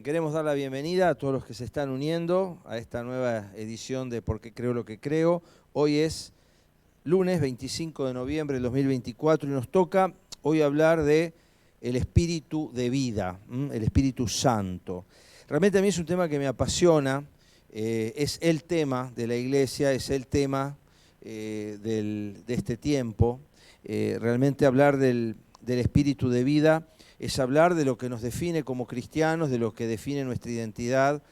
Queremos dar la bienvenida a todos los que se están uniendo a esta nueva edición de ¿Por qué creo lo que creo? Hoy es lunes 25 de noviembre del 2024 y nos toca hoy hablar de el espíritu de vida, el Espíritu Santo. Realmente a mí es un tema que me apasiona, es el tema de la iglesia, es el tema de este tiempo. Realmente hablar del espíritu de vida es hablar de lo que nos define como cristianos, de lo que define nuestra identidad.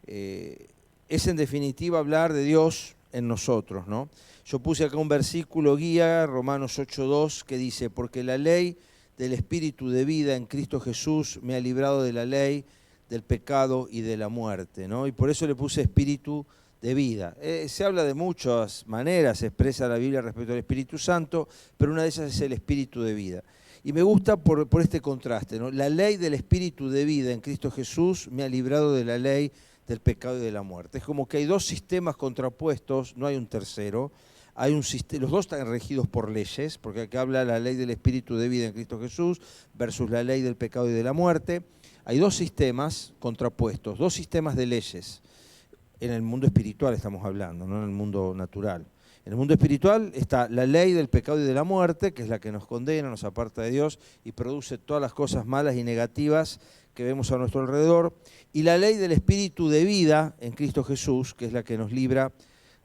Es en definitiva hablar de Dios en nosotros, ¿no? Yo puse acá un versículo guía, Romanos 8:2, que dice: porque la ley del espíritu de vida en Cristo Jesús me ha librado de la ley, del pecado y de la muerte, ¿no? Y por eso le puse espíritu de vida. Se habla de muchas maneras, se expresa la Biblia respecto al Espíritu Santo, pero una de ellas es el espíritu de vida. Y me gusta por este contraste, ¿no? La ley del espíritu de vida en Cristo Jesús me ha librado de la ley, del pecado y de la muerte. Es como que hay dos sistemas contrapuestos, no hay un tercero. Hay un sistema, los dos están regidos por leyes, porque acá habla la ley del espíritu de vida en Cristo Jesús versus la ley del pecado y de la muerte. Hay dos sistemas contrapuestos, dos sistemas de leyes. En el mundo espiritual estamos hablando, no en el mundo natural. En el mundo espiritual está la ley del pecado y de la muerte, que es la que nos condena, nos aparta de Dios y produce todas las cosas malas y negativas que vemos a nuestro alrededor. Y la ley del espíritu de vida en Cristo Jesús, que es la que nos libra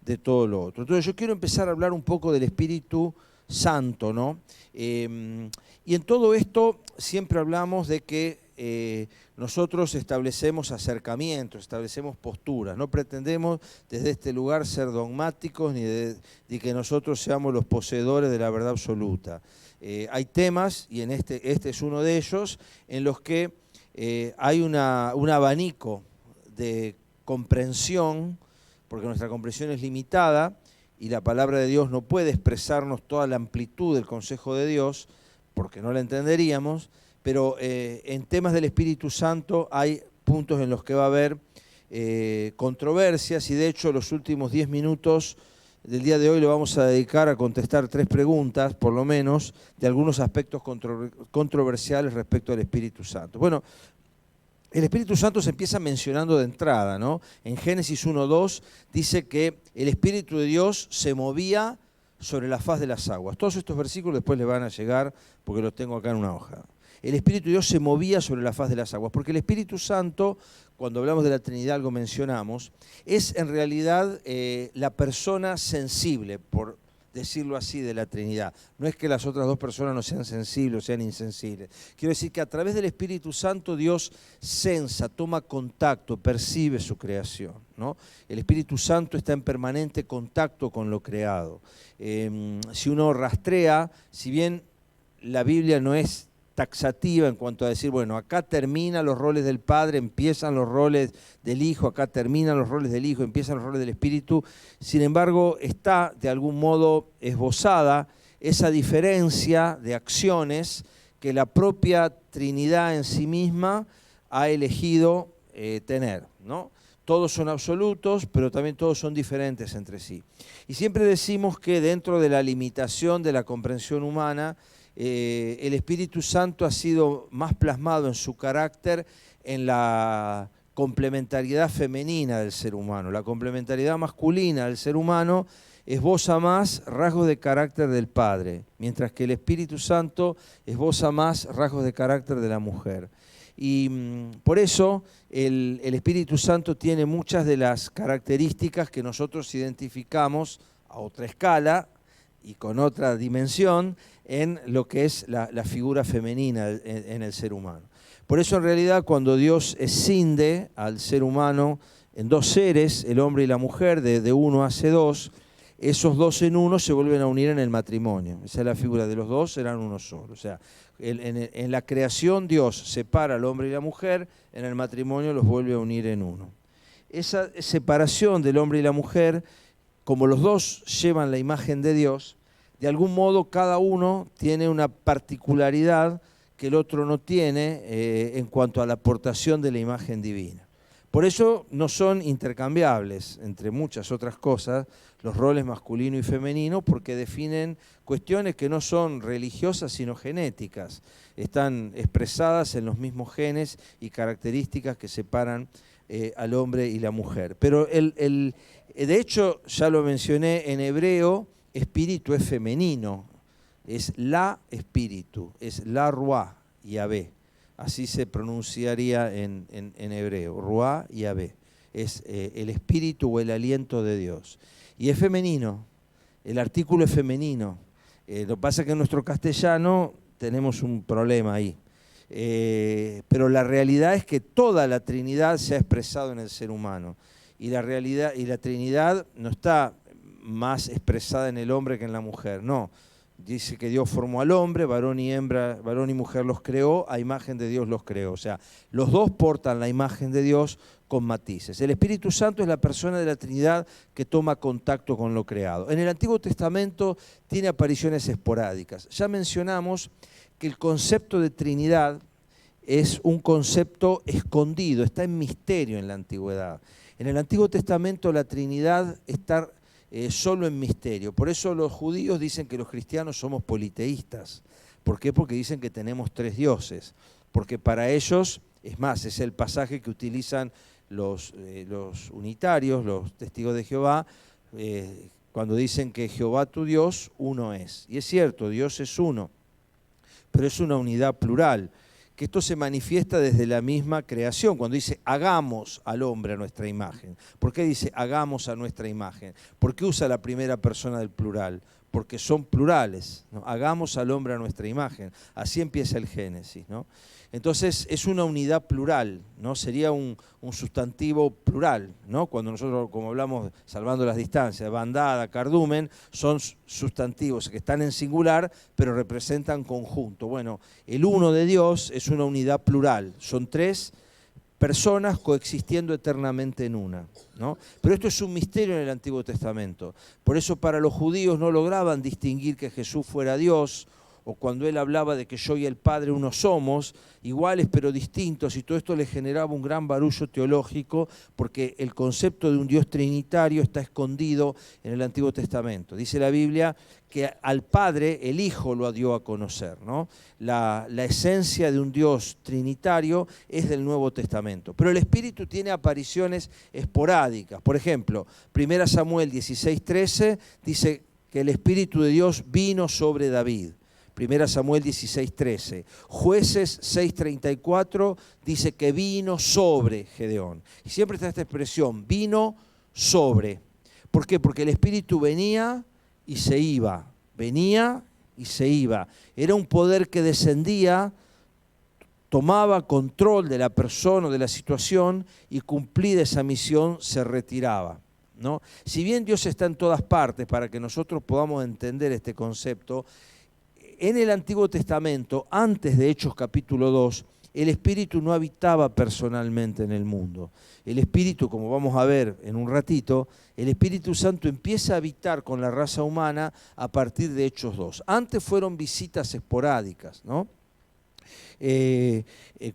de todo lo otro. Entonces yo quiero empezar a hablar un poco del Espíritu Santo, ¿no? Y en todo esto siempre hablamos de que nosotros establecemos acercamientos, establecemos posturas. No pretendemos desde este lugar ser dogmáticos ni que nosotros seamos los poseedores de la verdad absoluta. Hay temas, y en este es uno de ellos, en los que hay un abanico de comprensión, porque nuestra comprensión es limitada y la palabra de Dios no puede expresarnos toda la amplitud del consejo de Dios, porque no la entenderíamos, pero en temas del Espíritu Santo hay puntos en los que va a haber controversias, y de hecho los últimos 10 minutos del día de hoy lo vamos a dedicar a contestar 3 preguntas, por lo menos, de algunos aspectos controversiales respecto al Espíritu Santo. Bueno, el Espíritu Santo se empieza mencionando de entrada, ¿no? En Génesis 1:2 dice que el Espíritu de Dios se movía sobre la faz de las aguas. Todos estos versículos después les van a llegar porque los tengo acá en una hoja. El Espíritu de Dios se movía sobre la faz de las aguas, porque el Espíritu Santo, cuando hablamos de la Trinidad, algo mencionamos, es en realidad la persona sensible, por decirlo así, de la Trinidad. No es que las otras dos personas no sean sensibles o sean insensibles. Quiero decir que a través del Espíritu Santo Dios sensa, toma contacto, percibe su creación, ¿no? El Espíritu Santo está en permanente contacto con lo creado. Si uno rastrea, si bien la Biblia no es taxativa en cuanto a decir, bueno, acá terminan los roles del Padre, empiezan los roles del Hijo, acá terminan los roles del Hijo, empiezan los roles del Espíritu. Sin embargo, está de algún modo esbozada esa diferencia de acciones que la propia Trinidad en sí misma ha elegido tener, ¿no? Todos son absolutos, pero también todos son diferentes entre sí. Y siempre decimos que dentro de la limitación de la comprensión humana, el Espíritu Santo ha sido más plasmado en su carácter en la complementariedad femenina del ser humano. La complementariedad masculina del ser humano esboza más rasgos de carácter del Padre, mientras que el Espíritu Santo esboza más rasgos de carácter de la mujer. Y por eso el Espíritu Santo tiene muchas de las características que nosotros identificamos a otra escala y con otra dimensión en lo que es la figura femenina en el ser humano. Por eso en realidad cuando Dios escinde al ser humano en dos seres, el hombre y la mujer, de uno hace dos, esos dos en uno se vuelven a unir en el matrimonio. Esa es la figura de los dos, serán uno solo. O sea, en la creación Dios separa al hombre y la mujer, en el matrimonio los vuelve a unir en uno. Esa separación del hombre y la mujer, como los dos llevan la imagen de Dios, de algún modo cada uno tiene una particularidad que el otro no tiene en cuanto a la aportación de la imagen divina. Por eso no son intercambiables, entre muchas otras cosas, los roles masculino y femenino, porque definen cuestiones que no son religiosas, sino genéticas. Están expresadas en los mismos genes y características que separan al hombre y la mujer. Pero de hecho, ya lo mencioné, en hebreo, espíritu es femenino, es la espíritu, es la ruá, Yahvé. Así se pronunciaría en hebreo, ruá, Yahvé. Es el espíritu o el aliento de Dios. Y es femenino, el artículo es femenino. Lo que pasa es que en nuestro castellano tenemos un problema ahí. Pero la realidad es que toda la Trinidad se ha expresado en el ser humano. Y la realidad y la Trinidad no está más expresada en el hombre que en la mujer, no. Dice que Dios formó al hombre, varón y hembra, varón y mujer los creó, a imagen de Dios los creó. O sea, los dos portan la imagen de Dios con matices. El Espíritu Santo es la persona de la Trinidad que toma contacto con lo creado. En el Antiguo Testamento tiene apariciones esporádicas. Ya mencionamos que el concepto de Trinidad es un concepto escondido, está en misterio en la antigüedad. En el Antiguo Testamento la Trinidad está solo en misterio. Por eso los judíos dicen que los cristianos somos politeístas. ¿Por qué? Porque dicen que tenemos tres dioses. Porque para ellos, es más, es el pasaje que utilizan los unitarios, los testigos de Jehová, cuando dicen que Jehová tu Dios, uno es. Y es cierto, Dios es uno, pero es una unidad plural. Que esto se manifiesta desde la misma creación, cuando dice hagamos al hombre a nuestra imagen. ¿Por qué dice hagamos a nuestra imagen? ¿Por qué usa la primera persona del plural? Porque son plurales, ¿no? Hagamos al hombre a nuestra imagen. Así empieza el Génesis, ¿no? Entonces es una unidad plural, ¿no? Sería un sustantivo plural, ¿no? Cuando nosotros, como hablamos, salvando las distancias, bandada, cardumen, son sustantivos que están en singular, pero representan conjunto. Bueno, el uno de Dios es una unidad plural, son tres personas coexistiendo eternamente en una, ¿no? Pero esto es un misterio en el Antiguo Testamento. Por eso para los judíos no lograban distinguir que Jesús fuera Dios, o cuando él hablaba de que yo y el Padre uno somos, iguales pero distintos, y todo esto le generaba un gran barullo teológico, porque el concepto de un Dios trinitario está escondido en el Antiguo Testamento. Dice la Biblia que al Padre el Hijo lo dio a conocer, ¿no? La esencia de un Dios trinitario es del Nuevo Testamento. Pero el Espíritu tiene apariciones esporádicas. Por ejemplo, 1 Samuel 16:13 dice que el Espíritu de Dios vino sobre David. 1 Samuel 16:13. Jueces 6:34 dice que vino sobre Gedeón. Y siempre está esta expresión, vino sobre. ¿Por qué? Porque el Espíritu venía y se iba. Venía y se iba. Era un poder que descendía, tomaba control de la persona o de la situación y cumplida esa misión se retiraba, ¿no? Si bien Dios está en todas partes para que nosotros podamos entender este concepto, en el Antiguo Testamento, antes de Hechos capítulo 2, el Espíritu no habitaba personalmente en el mundo. El Espíritu, como vamos a ver en un ratito, el Espíritu Santo empieza a habitar con la raza humana a partir de Hechos 2. Antes fueron visitas esporádicas, ¿no?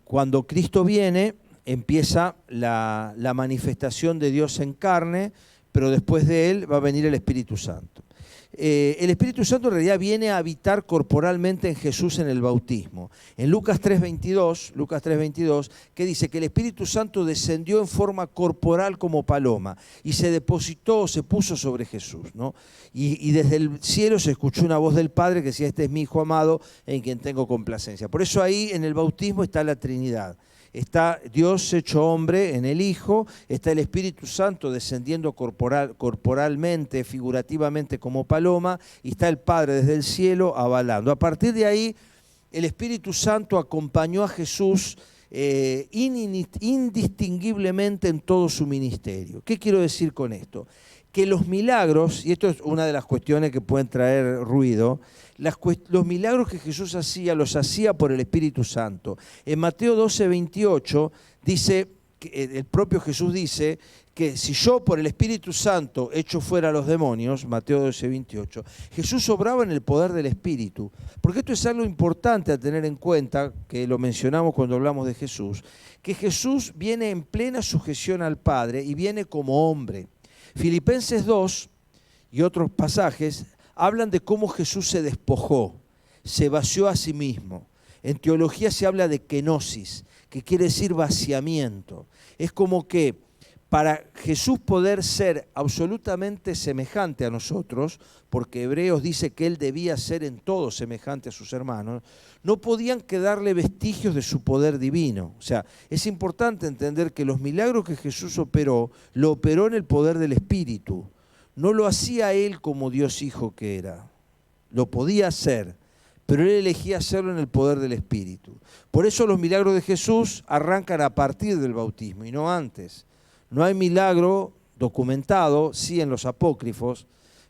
Cuando Cristo viene, empieza la manifestación de Dios en carne, pero después de él va a venir el Espíritu Santo. El Espíritu Santo en realidad viene a habitar corporalmente en Jesús en el bautismo. En Lucas 3:22, que dice que el Espíritu Santo descendió en forma corporal como paloma y se depositó, se puso sobre Jesús, ¿no? Y desde el cielo se escuchó una voz del Padre que decía, este es mi Hijo amado en quien tengo complacencia. Por eso ahí en el bautismo está la Trinidad. Está Dios hecho hombre en el Hijo, está el Espíritu Santo descendiendo corporalmente, figurativamente como paloma, y está el Padre desde el cielo avalando. A partir de ahí, el Espíritu Santo acompañó a Jesús indistinguiblemente en todo su ministerio. ¿Qué quiero decir con esto? Que los milagros, y esto es una de las cuestiones que pueden traer ruido, los milagros que Jesús hacía, los hacía por el Espíritu Santo. En Mateo 12:28 dice el propio Jesús dice que si yo por el Espíritu Santo echo fuera a los demonios, Mateo 12:28, Jesús obraba en el poder del Espíritu. Porque esto es algo importante a tener en cuenta, que lo mencionamos cuando hablamos de Jesús, que Jesús viene en plena sujeción al Padre y viene como hombre. Filipenses 2 y otros pasajes hablan de cómo Jesús se despojó, se vació a sí mismo. En teología se habla de kenosis, que quiere decir vaciamiento. Es como que para Jesús poder ser absolutamente semejante a nosotros, porque Hebreos dice que Él debía ser en todo semejante a sus hermanos, no podían quedarle vestigios de su poder divino. O sea, es importante entender que los milagros que Jesús operó, lo operó en el poder del Espíritu. No lo hacía Él como Dios Hijo que era. Lo podía hacer, pero Él elegía hacerlo en el poder del Espíritu. Por eso los milagros de Jesús arrancan a partir del bautismo y no antes. No hay milagro documentado, sí en los apócrifos,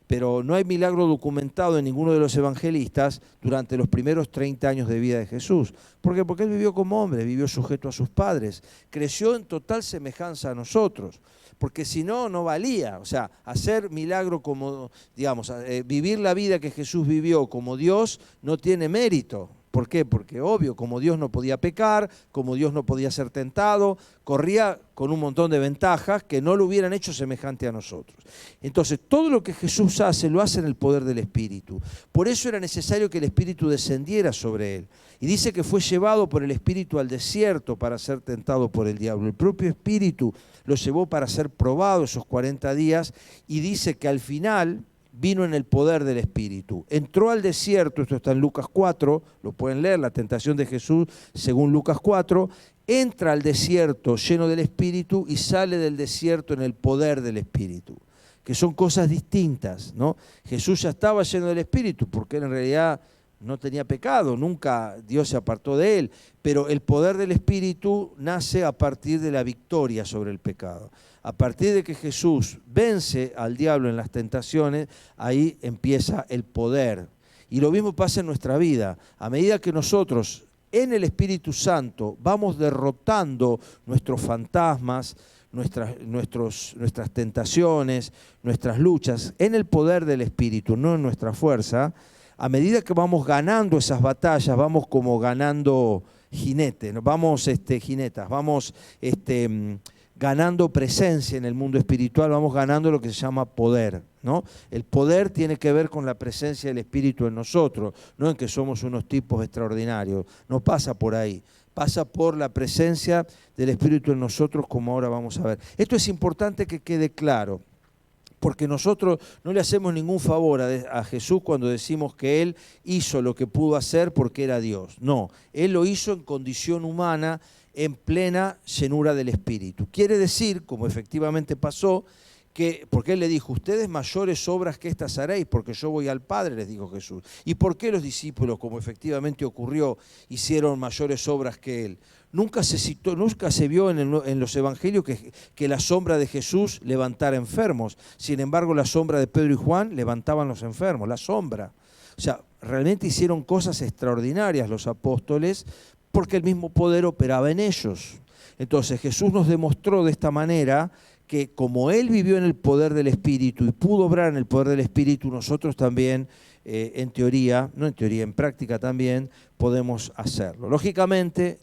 pero no hay milagro documentado en ninguno de los evangelistas durante los primeros 30 años de vida de Jesús. ¿Por qué? Porque Él vivió como hombre, vivió sujeto a sus padres, creció en total semejanza a nosotros. Porque si no, no valía. O sea, hacer milagro como, digamos, vivir la vida que Jesús vivió como Dios no tiene mérito. ¿Por qué? Porque obvio, como Dios no podía pecar, como Dios no podía ser tentado, corría con un montón de ventajas que no lo hubieran hecho semejante a nosotros. Entonces, todo lo que Jesús hace, lo hace en el poder del Espíritu. Por eso era necesario que el Espíritu descendiera sobre Él. Y dice que fue llevado por el Espíritu al desierto para ser tentado por el diablo. El propio Espíritu lo llevó para ser probado esos 40 días y dice que al final vino en el poder del Espíritu. Entró al desierto, esto está en Lucas 4, lo pueden leer, la tentación de Jesús según Lucas 4, entra al desierto lleno del Espíritu y sale del desierto en el poder del Espíritu, que son cosas distintas, ¿no? Jesús ya estaba lleno del Espíritu, porque él en realidad no tenía pecado, nunca Dios se apartó de él, pero el poder del Espíritu nace a partir de la victoria sobre el pecado. A partir de que Jesús vence al diablo en las tentaciones, ahí empieza el poder. Y lo mismo pasa en nuestra vida. A medida que nosotros en el Espíritu Santo vamos derrotando nuestros fantasmas, nuestras tentaciones, nuestras luchas, en el poder del Espíritu, no en nuestra fuerza, a medida que vamos ganando esas batallas, vamos como ganando jinetes, vamos jinetas, vamos ganando presencia en el mundo espiritual, vamos ganando lo que se llama poder, ¿no? El poder tiene que ver con la presencia del Espíritu en nosotros, no en que somos unos tipos extraordinarios, no pasa por ahí, pasa por la presencia del Espíritu en nosotros, como ahora vamos a ver. Esto es importante que quede claro, porque nosotros no le hacemos ningún favor a Jesús cuando decimos que Él hizo lo que pudo hacer porque era Dios. No, Él lo hizo en condición humana, en plena llenura del Espíritu. Quiere decir, como efectivamente pasó, que, porque Él le dijo, ustedes mayores obras que estas haréis, porque yo voy al Padre, les dijo Jesús. ¿Y por qué los discípulos, como efectivamente ocurrió, hicieron mayores obras que Él? Nunca se citó, nunca se vio en los evangelios que la sombra de Jesús levantara enfermos. Sin embargo, la sombra de Pedro y Juan levantaban los enfermos, la sombra. O sea, realmente hicieron cosas extraordinarias los apóstoles porque el mismo poder operaba en ellos. Entonces Jesús nos demostró de esta manera que como Él vivió en el poder del Espíritu y pudo obrar en el poder del Espíritu, nosotros también, en teoría, no en teoría, en práctica también, podemos hacerlo. Lógicamente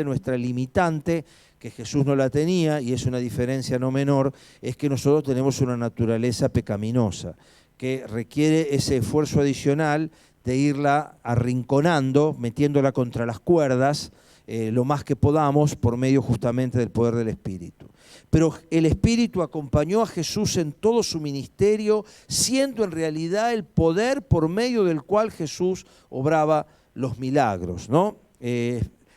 nuestra limitante, que Jesús no la tenía, y es una diferencia no menor, es que nosotros tenemos una naturaleza pecaminosa, que requiere ese esfuerzo adicional de irla arrinconando, metiéndola contra las cuerdas, lo más que podamos, por medio justamente del poder del Espíritu. Pero el Espíritu acompañó a Jesús en todo su ministerio, siendo en realidad el poder por medio del cual Jesús obraba los milagros, ¿no?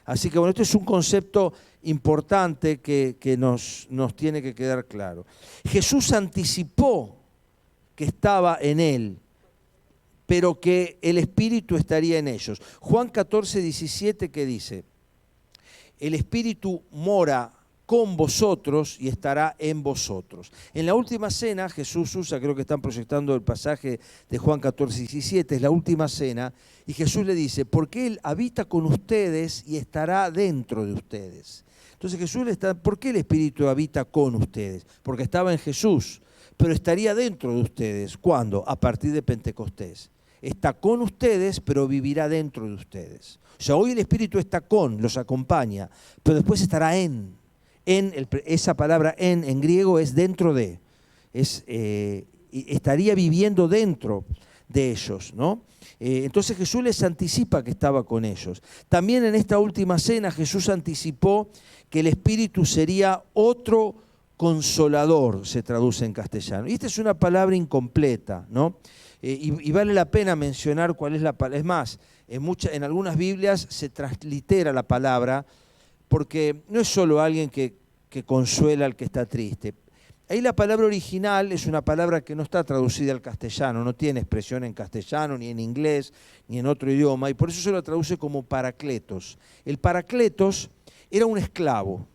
Así que bueno, este es un concepto importante que nos tiene que quedar claro. Jesús anticipó que estaba en Él, pero que el Espíritu estaría en ellos. Juan 14, 17, ¿qué dice? El Espíritu mora con vosotros y estará en vosotros. En la última cena, Jesús usa, creo que están proyectando el pasaje de Juan 14, 17, es la última cena, y Jesús le dice, porque Él habita con ustedes y estará dentro de ustedes. Entonces Jesús le está, ¿por qué el Espíritu habita con ustedes? Porque estaba en Jesús, pero estaría dentro de ustedes. ¿Cuándo? A partir de Pentecostés. Está con ustedes, pero vivirá dentro de ustedes. O sea, hoy el Espíritu está con, los acompaña, pero después estará en. Esa palabra en griego es dentro de. Estaría viviendo dentro de ellos, ¿no? Entonces Jesús les anticipa que estaba con ellos. También en esta última cena Jesús anticipó que el Espíritu sería otro consolador, se traduce en castellano. Y esta es una palabra incompleta, ¿no? Y vale la pena mencionar cuál es la palabra. Es más, en algunas Biblias se translitera la palabra porque no es solo alguien que consuela al que está triste. Ahí la palabra original es una palabra que no está traducida al castellano, no tiene expresión en castellano, ni en inglés, ni en otro idioma, y por eso se lo traduce como paracletos. El paracletos era un esclavo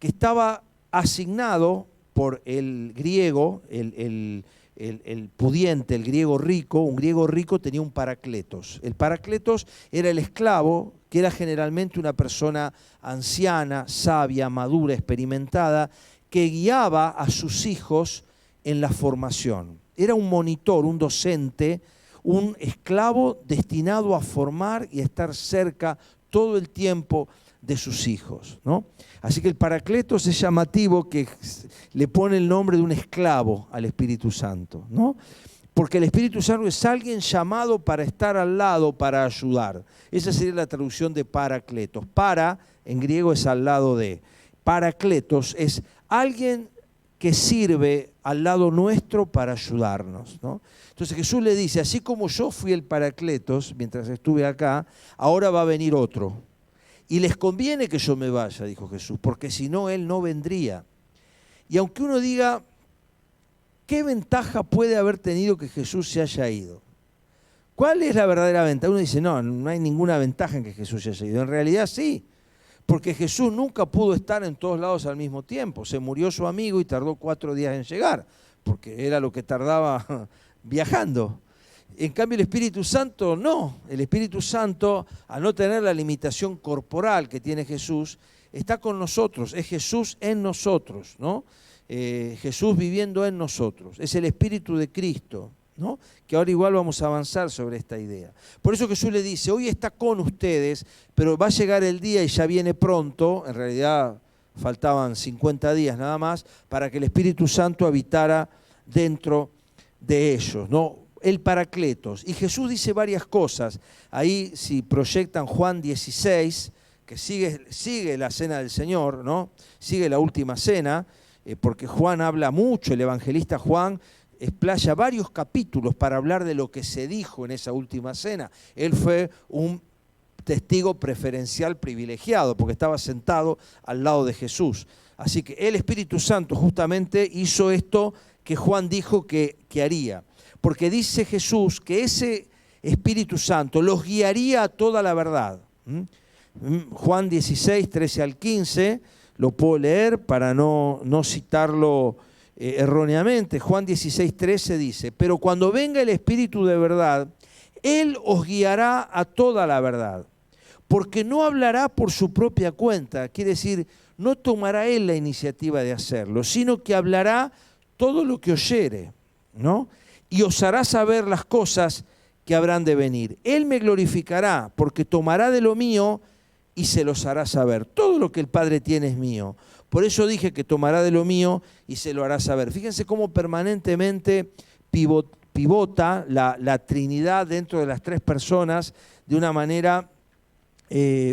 que estaba asignado por el griego, el pudiente, el griego rico. Un griego rico tenía un paracletos. El paracletos era el esclavo, que era generalmente una persona anciana, sabia, madura, experimentada, que guiaba a sus hijos en la formación. Era un monitor, un docente, un esclavo destinado a formar y a estar cerca todo el tiempo de sus hijos, ¿no? Así que el Paracletos es llamativo, que le pone el nombre de un esclavo al Espíritu Santo, ¿no? Porque el Espíritu Santo es alguien llamado para estar al lado, para ayudar. Esa sería la traducción de Paracletos. Para, en griego, es al lado de. Paracletos es alguien que sirve al lado nuestro para ayudarnos, ¿no? Entonces Jesús le dice, así como yo fui el Paracletos mientras estuve acá, ahora va a venir otro. Y les conviene que yo me vaya, dijo Jesús, porque si no, Él no vendría. Y aunque uno diga, ¿qué ventaja puede haber tenido que Jesús se haya ido? ¿Cuál es la verdadera ventaja? Uno dice, no hay ninguna ventaja en que Jesús se haya ido. En realidad sí, porque Jesús nunca pudo estar en todos lados al mismo tiempo. Se murió su amigo y tardó 4 días en llegar, porque era lo que tardaba viajando. En cambio el Espíritu Santo no. El Espíritu Santo, al no tener la limitación corporal que tiene Jesús, está con nosotros. Es Jesús en nosotros, ¿no? Jesús viviendo en nosotros. Es el Espíritu de Cristo, ¿no? Que ahora igual vamos a avanzar sobre esta idea. Por eso Jesús le dice, hoy está con ustedes, pero va a llegar el día y ya viene pronto, en realidad faltaban 50 días nada más, para que el Espíritu Santo habitara dentro de ellos, ¿no? El Paracletos. Y Jesús dice varias cosas. Ahí, si proyectan Juan 16, que sigue la cena del Señor, ¿no? Sigue la última cena, porque Juan habla mucho, el evangelista Juan explaya varios capítulos para hablar de lo que se dijo en esa última cena. Él fue un testigo preferencial privilegiado, porque estaba sentado al lado de Jesús. Así que el Espíritu Santo justamente hizo esto que Juan dijo que haría. Porque dice Jesús que ese Espíritu Santo los guiaría a toda la verdad. Juan 16, 13 al 15, lo puedo leer para no citarlo erróneamente. Juan 16, 13 dice, pero cuando venga el Espíritu de verdad, Él os guiará a toda la verdad, porque no hablará por su propia cuenta, quiere decir, no tomará Él la iniciativa de hacerlo, sino que hablará todo lo que oyere, ¿no? Y os hará saber las cosas que habrán de venir. Él me glorificará, porque tomará de lo mío y se los hará saber. Todo lo que el Padre tiene es mío. Por eso dije que tomará de lo mío y se lo hará saber. Fíjense cómo permanentemente pivota la Trinidad dentro de las 3 personas de una manera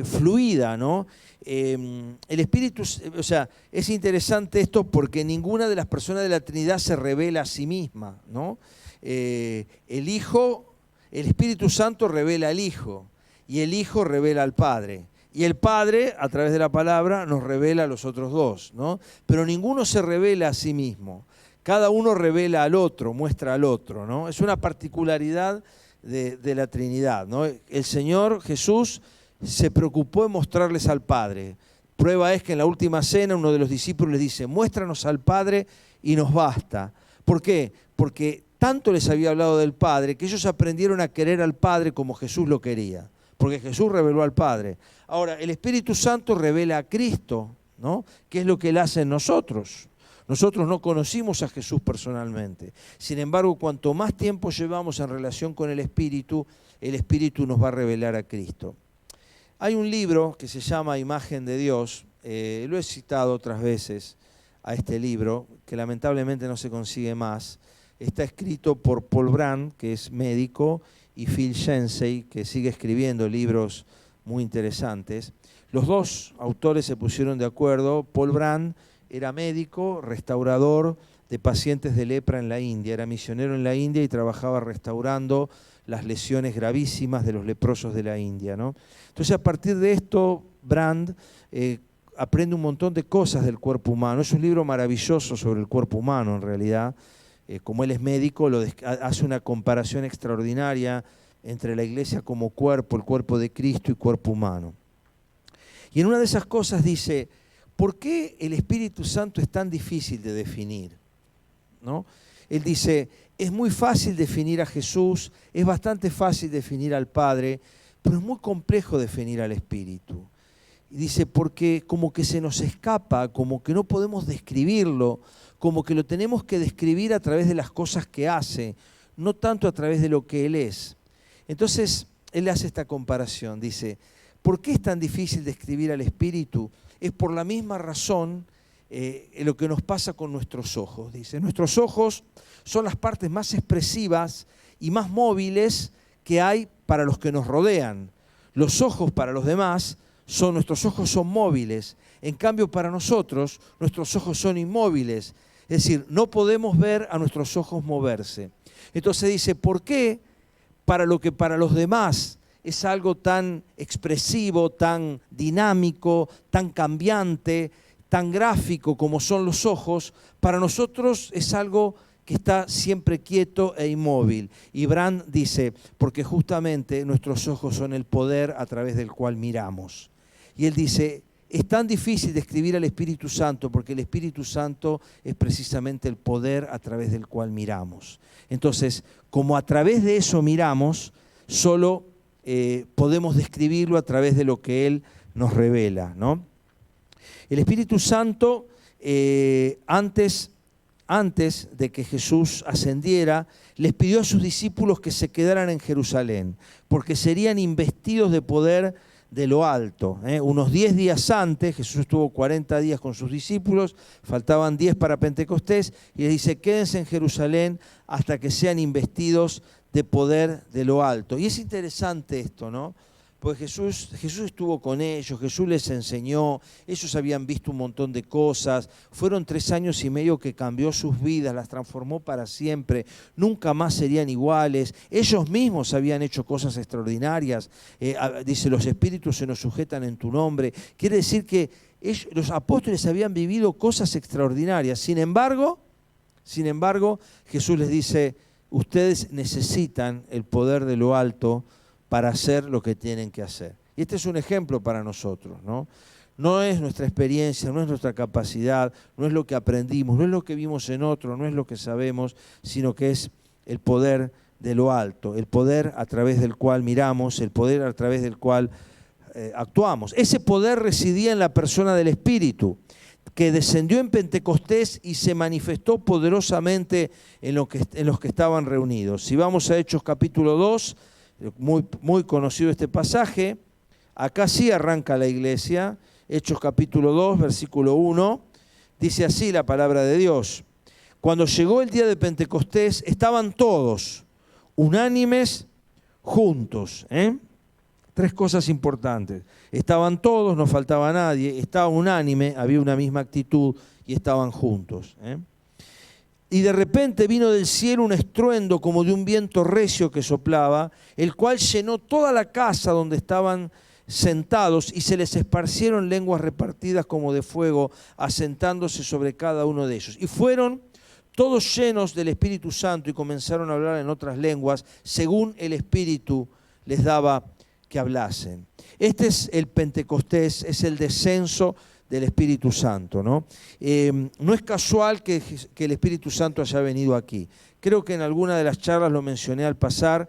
fluida, ¿no? El Espíritu, o sea, es interesante esto porque ninguna de las personas de la Trinidad se revela a sí misma, ¿no? El Hijo, el Espíritu Santo revela al Hijo y el Hijo revela al Padre. Y el Padre, a través de la palabra, nos revela a los otros 2, ¿no? Pero ninguno se revela a sí mismo. Cada uno revela al otro, muestra al otro, ¿no? Es una particularidad de la Trinidad, ¿no? El Señor Jesús se preocupó en mostrarles al Padre. Prueba es que en la última cena uno de los discípulos les dice, muéstranos al Padre y nos basta. ¿Por qué? Porque tanto les había hablado del Padre que ellos aprendieron a querer al Padre como Jesús lo quería. porque Jesús reveló al Padre. Ahora, el Espíritu Santo revela a Cristo, ¿no? ¿Qué es lo que Él hace en nosotros? Nosotros no conocimos a Jesús personalmente. Sin embargo, cuanto más tiempo llevamos en relación con el Espíritu nos va a revelar a Cristo. Hay un libro que se llama Imagen de Dios, lo he citado otras veces a este libro, que lamentablemente no se consigue más. Está escrito por Paul Brand, que es médico, y Phil Yancey, que sigue escribiendo libros muy interesantes. Los dos autores se pusieron de acuerdo. Paul Brand era médico, restaurador de pacientes de lepra en la India, era misionero en la India y trabajaba restaurando las lesiones gravísimas de los leprosos de la India, ¿no? Entonces, a partir de esto, Brand aprende un montón de cosas del cuerpo humano. Es un libro maravilloso sobre el cuerpo humano, en realidad. Como él es médico, hace una comparación extraordinaria entre la iglesia como cuerpo, el cuerpo de Cristo y cuerpo humano. Y en una de esas cosas dice, ¿por qué el Espíritu Santo es tan difícil de definir? ¿No? Él dice, es muy fácil definir a Jesús, es bastante fácil definir al Padre, pero es muy complejo definir al Espíritu. Y dice, porque como que se nos escapa, como que no podemos describirlo, como que lo tenemos que describir a través de las cosas que hace, no tanto a través de lo que Él es. Entonces, él hace esta comparación, dice, ¿por qué es tan difícil describir al Espíritu? Es por la misma razón lo que nos pasa con nuestros ojos. Dice, nuestros ojos son las partes más expresivas y más móviles que hay para los que nos rodean. Los ojos para los demás, nuestros ojos son móviles. En cambio, para nosotros, nuestros ojos son inmóviles. Es decir, no podemos ver a nuestros ojos moverse. Entonces dice, ¿por qué para lo que para los demás es algo tan expresivo, tan dinámico, tan cambiante, tan gráfico como son los ojos, para nosotros es algo que está siempre quieto e inmóvil? Y Brand dice, porque justamente nuestros ojos son el poder a través del cual miramos. Y él dice, es tan difícil describir al Espíritu Santo porque el Espíritu Santo es precisamente el poder a través del cual miramos. Entonces, como a través de eso miramos, solo podemos describirlo a través de lo que Él nos revela, ¿no? El Espíritu Santo, antes de que Jesús ascendiera, les pidió a sus discípulos que se quedaran en Jerusalén, porque serían investidos de poder de lo alto. Unos 10 días antes, Jesús estuvo 40 días con sus discípulos, faltaban 10 para Pentecostés, y les dice, quédense en Jerusalén hasta que sean investidos de poder de lo alto. Y es interesante esto, ¿no? Porque Jesús estuvo con ellos, Jesús les enseñó, ellos habían visto un montón de cosas, fueron 3 años y medio que cambió sus vidas, las transformó para siempre, nunca más serían iguales, ellos mismos habían hecho cosas extraordinarias, dice, los espíritus se nos sujetan en tu nombre, quiere decir que los apóstoles habían vivido cosas extraordinarias, sin embargo, Jesús les dice, ustedes necesitan el poder de lo alto para hacer lo que tienen que hacer. Y este es un ejemplo para nosotros, ¿no? No es nuestra experiencia, no es nuestra capacidad, no es lo que aprendimos, no es lo que vimos en otro, no es lo que sabemos, sino que es el poder de lo alto, el poder a través del cual miramos, el poder a través del cual actuamos. Ese poder residía en la persona del Espíritu, que descendió en Pentecostés y se manifestó poderosamente en los que estaban reunidos. Si vamos a Hechos capítulo 2, muy conocido este pasaje, acá sí arranca la iglesia, Hechos capítulo 2, versículo 1, dice así la palabra de Dios. Cuando llegó el día de Pentecostés, estaban todos unánimes juntos. 3 cosas importantes. Estaban todos, no faltaba nadie, estaba unánime, había una misma actitud y estaban juntos. Y de repente vino del cielo un estruendo como de un viento recio que soplaba, el cual llenó toda la casa donde estaban sentados y se les esparcieron lenguas repartidas como de fuego, asentándose sobre cada uno de ellos. Y fueron todos llenos del Espíritu Santo y comenzaron a hablar en otras lenguas, según el Espíritu les daba que hablasen. Este es el Pentecostés, es el descenso del Espíritu Santo, ¿no? No es casual que el Espíritu Santo haya venido aquí. Creo que en alguna de las charlas lo mencioné al pasar.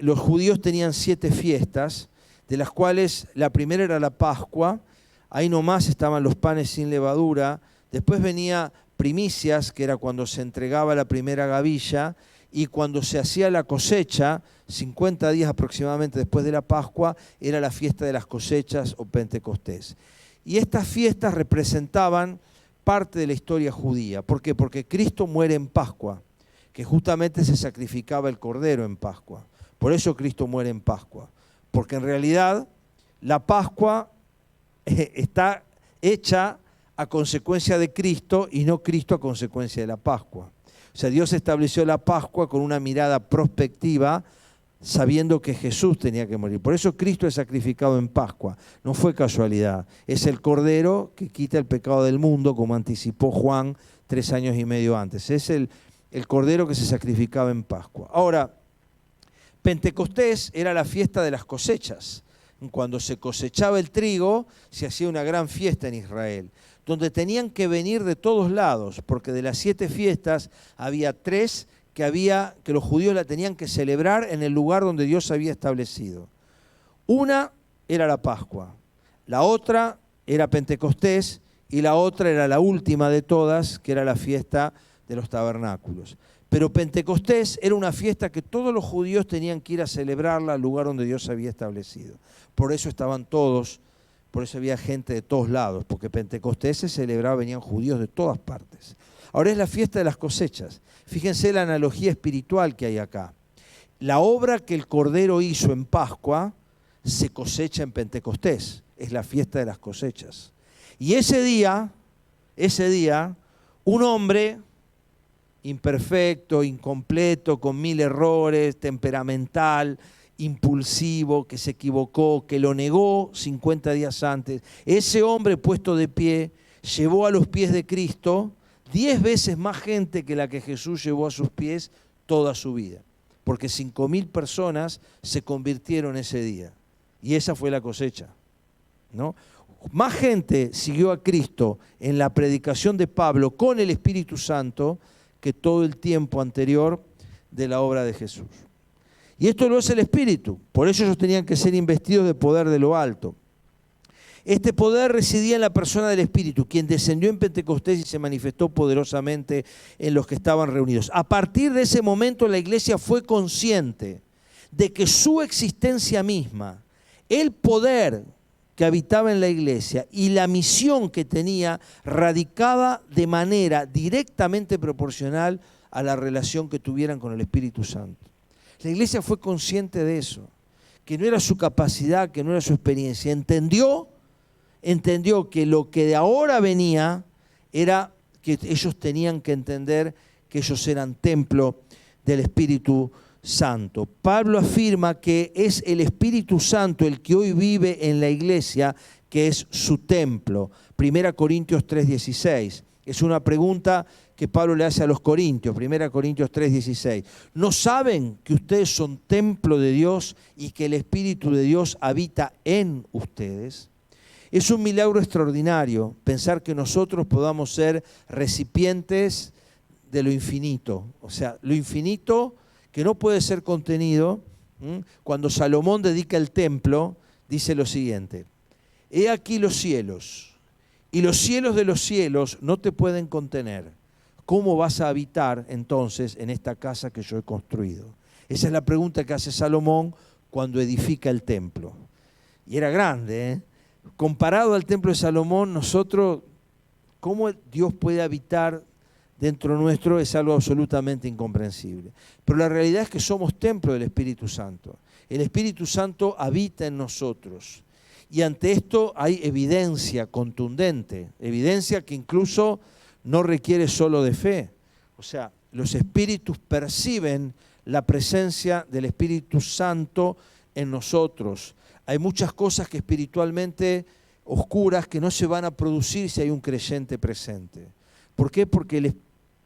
los judíos tenían 7 fiestas, de las cuales la primera era la Pascua. Ahí nomás estaban los panes sin levadura. Después venía primicias, que era cuando se entregaba la primera gavilla, y cuando se hacía la cosecha, 50 días aproximadamente después de la Pascua, era la fiesta de las cosechas o Pentecostés. Y estas fiestas representaban parte de la historia judía. ¿Por qué? Porque Cristo muere en Pascua, que justamente se sacrificaba el cordero en Pascua. Por eso Cristo muere en Pascua. Porque en realidad la Pascua está hecha a consecuencia de Cristo y no Cristo a consecuencia de la Pascua. O sea, Dios estableció la Pascua con una mirada prospectiva, sabiendo que Jesús tenía que morir. Por eso Cristo es sacrificado en Pascua. No fue casualidad. Es el Cordero que quita el pecado del mundo, como anticipó Juan 3 años y medio antes. Es el Cordero que se sacrificaba en Pascua. Ahora, Pentecostés era la fiesta de las cosechas. Cuando se cosechaba el trigo, se hacía una gran fiesta en Israel, donde tenían que venir de todos lados, porque de las 7 fiestas había 3 que los judíos la tenían que celebrar en el lugar donde Dios había establecido. Una era la Pascua, la otra era Pentecostés y la otra era la última de todas, que era la fiesta de los tabernáculos. Pero Pentecostés era una fiesta que todos los judíos tenían que ir a celebrarla al lugar donde Dios había establecido. Por eso estaban todos, por eso había gente de todos lados, porque Pentecostés se celebraba, venían judíos de todas partes. Ahora es la fiesta de las cosechas. Fíjense la analogía espiritual que hay acá. La obra que el Cordero hizo en Pascua se cosecha en Pentecostés. Es la fiesta de las cosechas. Y ese día, un hombre imperfecto, incompleto, con 1000 errores, temperamental, impulsivo, que se equivocó, que lo negó 50 días antes. Ese hombre puesto de pie llevó a los pies de Cristo 10 veces más gente que la que Jesús llevó a sus pies toda su vida. Porque 5000 personas se convirtieron ese día. Y esa fue la cosecha, ¿no? Más gente siguió a Cristo en la predicación de Pablo con el Espíritu Santo que todo el tiempo anterior de la obra de Jesús. Y esto lo es el Espíritu. Por eso ellos tenían que ser investidos de poder de lo alto. Este poder residía en la persona del Espíritu, quien descendió en Pentecostés y se manifestó poderosamente en los que estaban reunidos. A partir de ese momento la iglesia fue consciente de que su existencia misma, el poder que habitaba en la iglesia y la misión que tenía radicaba de manera directamente proporcional a la relación que tuvieran con el Espíritu Santo. La iglesia fue consciente de eso, que no era su capacidad, que no era su experiencia. Entendió que lo que de ahora venía era que ellos tenían que entender que ellos eran templo del Espíritu Santo. Pablo afirma que es el Espíritu Santo el que hoy vive en la iglesia, que es su templo. 1 Corintios 3:16. Es una pregunta que Pablo le hace a los corintios. 1 Corintios 3:16. ¿No saben que ustedes son templo de Dios y que el Espíritu de Dios habita en ustedes? Es un milagro extraordinario pensar que nosotros podamos ser recipientes de lo infinito. O sea, lo infinito que no puede ser contenido. Cuando Salomón dedica el templo, dice lo siguiente: he aquí los cielos, y los cielos de los cielos no te pueden contener. ¿Cómo vas a habitar entonces en esta casa que yo he construido? Esa es la pregunta que hace Salomón cuando edifica el templo. Y era grande, ¿eh? Comparado al templo de Salomón, nosotros, ¿cómo Dios puede habitar dentro nuestro? Es algo absolutamente incomprensible. Pero la realidad es que somos templo del Espíritu Santo. El Espíritu Santo habita en nosotros. Y ante esto hay evidencia contundente, evidencia que incluso no requiere solo de fe. O sea, los espíritus perciben la presencia del Espíritu Santo en nosotros. Hay muchas cosas que espiritualmente oscuras que no se van a producir si hay un creyente presente. ¿Por qué? Porque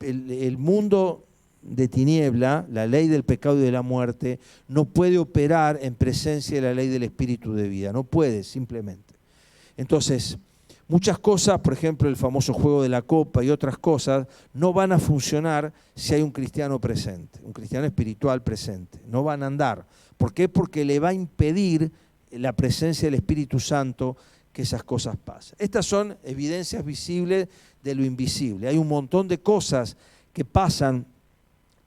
el mundo de tiniebla, la ley del pecado y de la muerte, no puede operar en presencia de la ley del Espíritu de vida. No puede, simplemente. Entonces, Muchas cosas, por ejemplo, el famoso juego de la copa y otras cosas, no van a funcionar si hay un cristiano presente, un cristiano espiritual presente. No van a andar. ¿Por qué? Porque le va a impedir la presencia del Espíritu Santo que esas cosas pasen. Estas son evidencias visibles de lo invisible. Hay un montón de cosas que pasan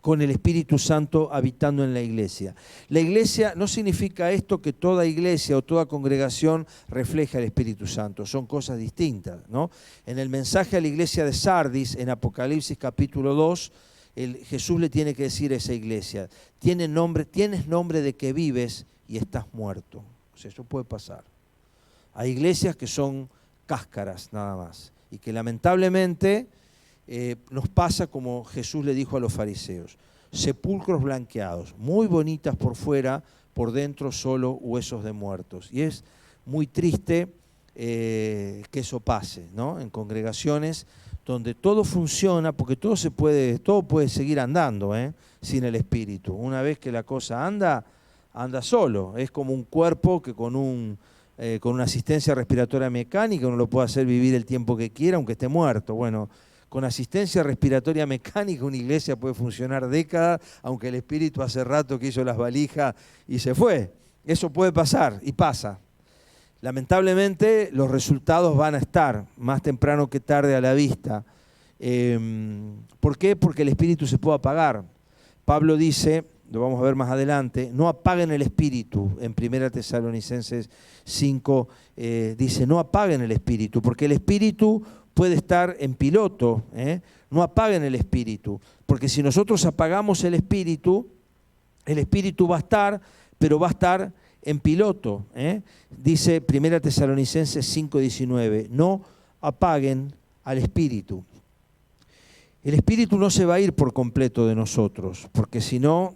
con el Espíritu Santo habitando en la iglesia. La iglesia no significa esto que toda iglesia o toda congregación refleja el Espíritu Santo, son cosas distintas, ¿no? En el mensaje a la iglesia de Sardis, en Apocalipsis capítulo 2, Jesús le tiene que decir a esa iglesia, tienes nombre de que vives y estás muerto. O sea, eso puede pasar. Hay iglesias que son cáscaras nada más y que lamentablemente nos pasa como Jesús le dijo a los fariseos, sepulcros blanqueados, muy bonitas por fuera, por dentro solo huesos de muertos. Y es muy triste que eso pase, ¿no? En congregaciones donde todo funciona, porque todo puede seguir andando, sin el Espíritu. Una vez que la cosa anda solo. Es como un cuerpo que con una asistencia respiratoria mecánica uno lo puede hacer vivir el tiempo que quiera, aunque esté muerto. Bueno, con asistencia respiratoria mecánica una iglesia puede funcionar décadas, aunque el Espíritu hace rato que hizo las valijas y se fue. Eso puede pasar y pasa. Lamentablemente los resultados van a estar más temprano que tarde a la vista. ¿Por qué? Porque el Espíritu se puede apagar. Pablo dice, lo vamos a ver más adelante, no apaguen el Espíritu. En 1 Tesalonicenses 5 dice, no apaguen el Espíritu, porque el Espíritu puede estar en piloto, no apaguen el Espíritu, porque si nosotros apagamos el Espíritu va a estar, pero va a estar en piloto. Dice 1 Tesalonicenses 5:19, no apaguen al Espíritu. El Espíritu no se va a ir por completo de nosotros, porque si no,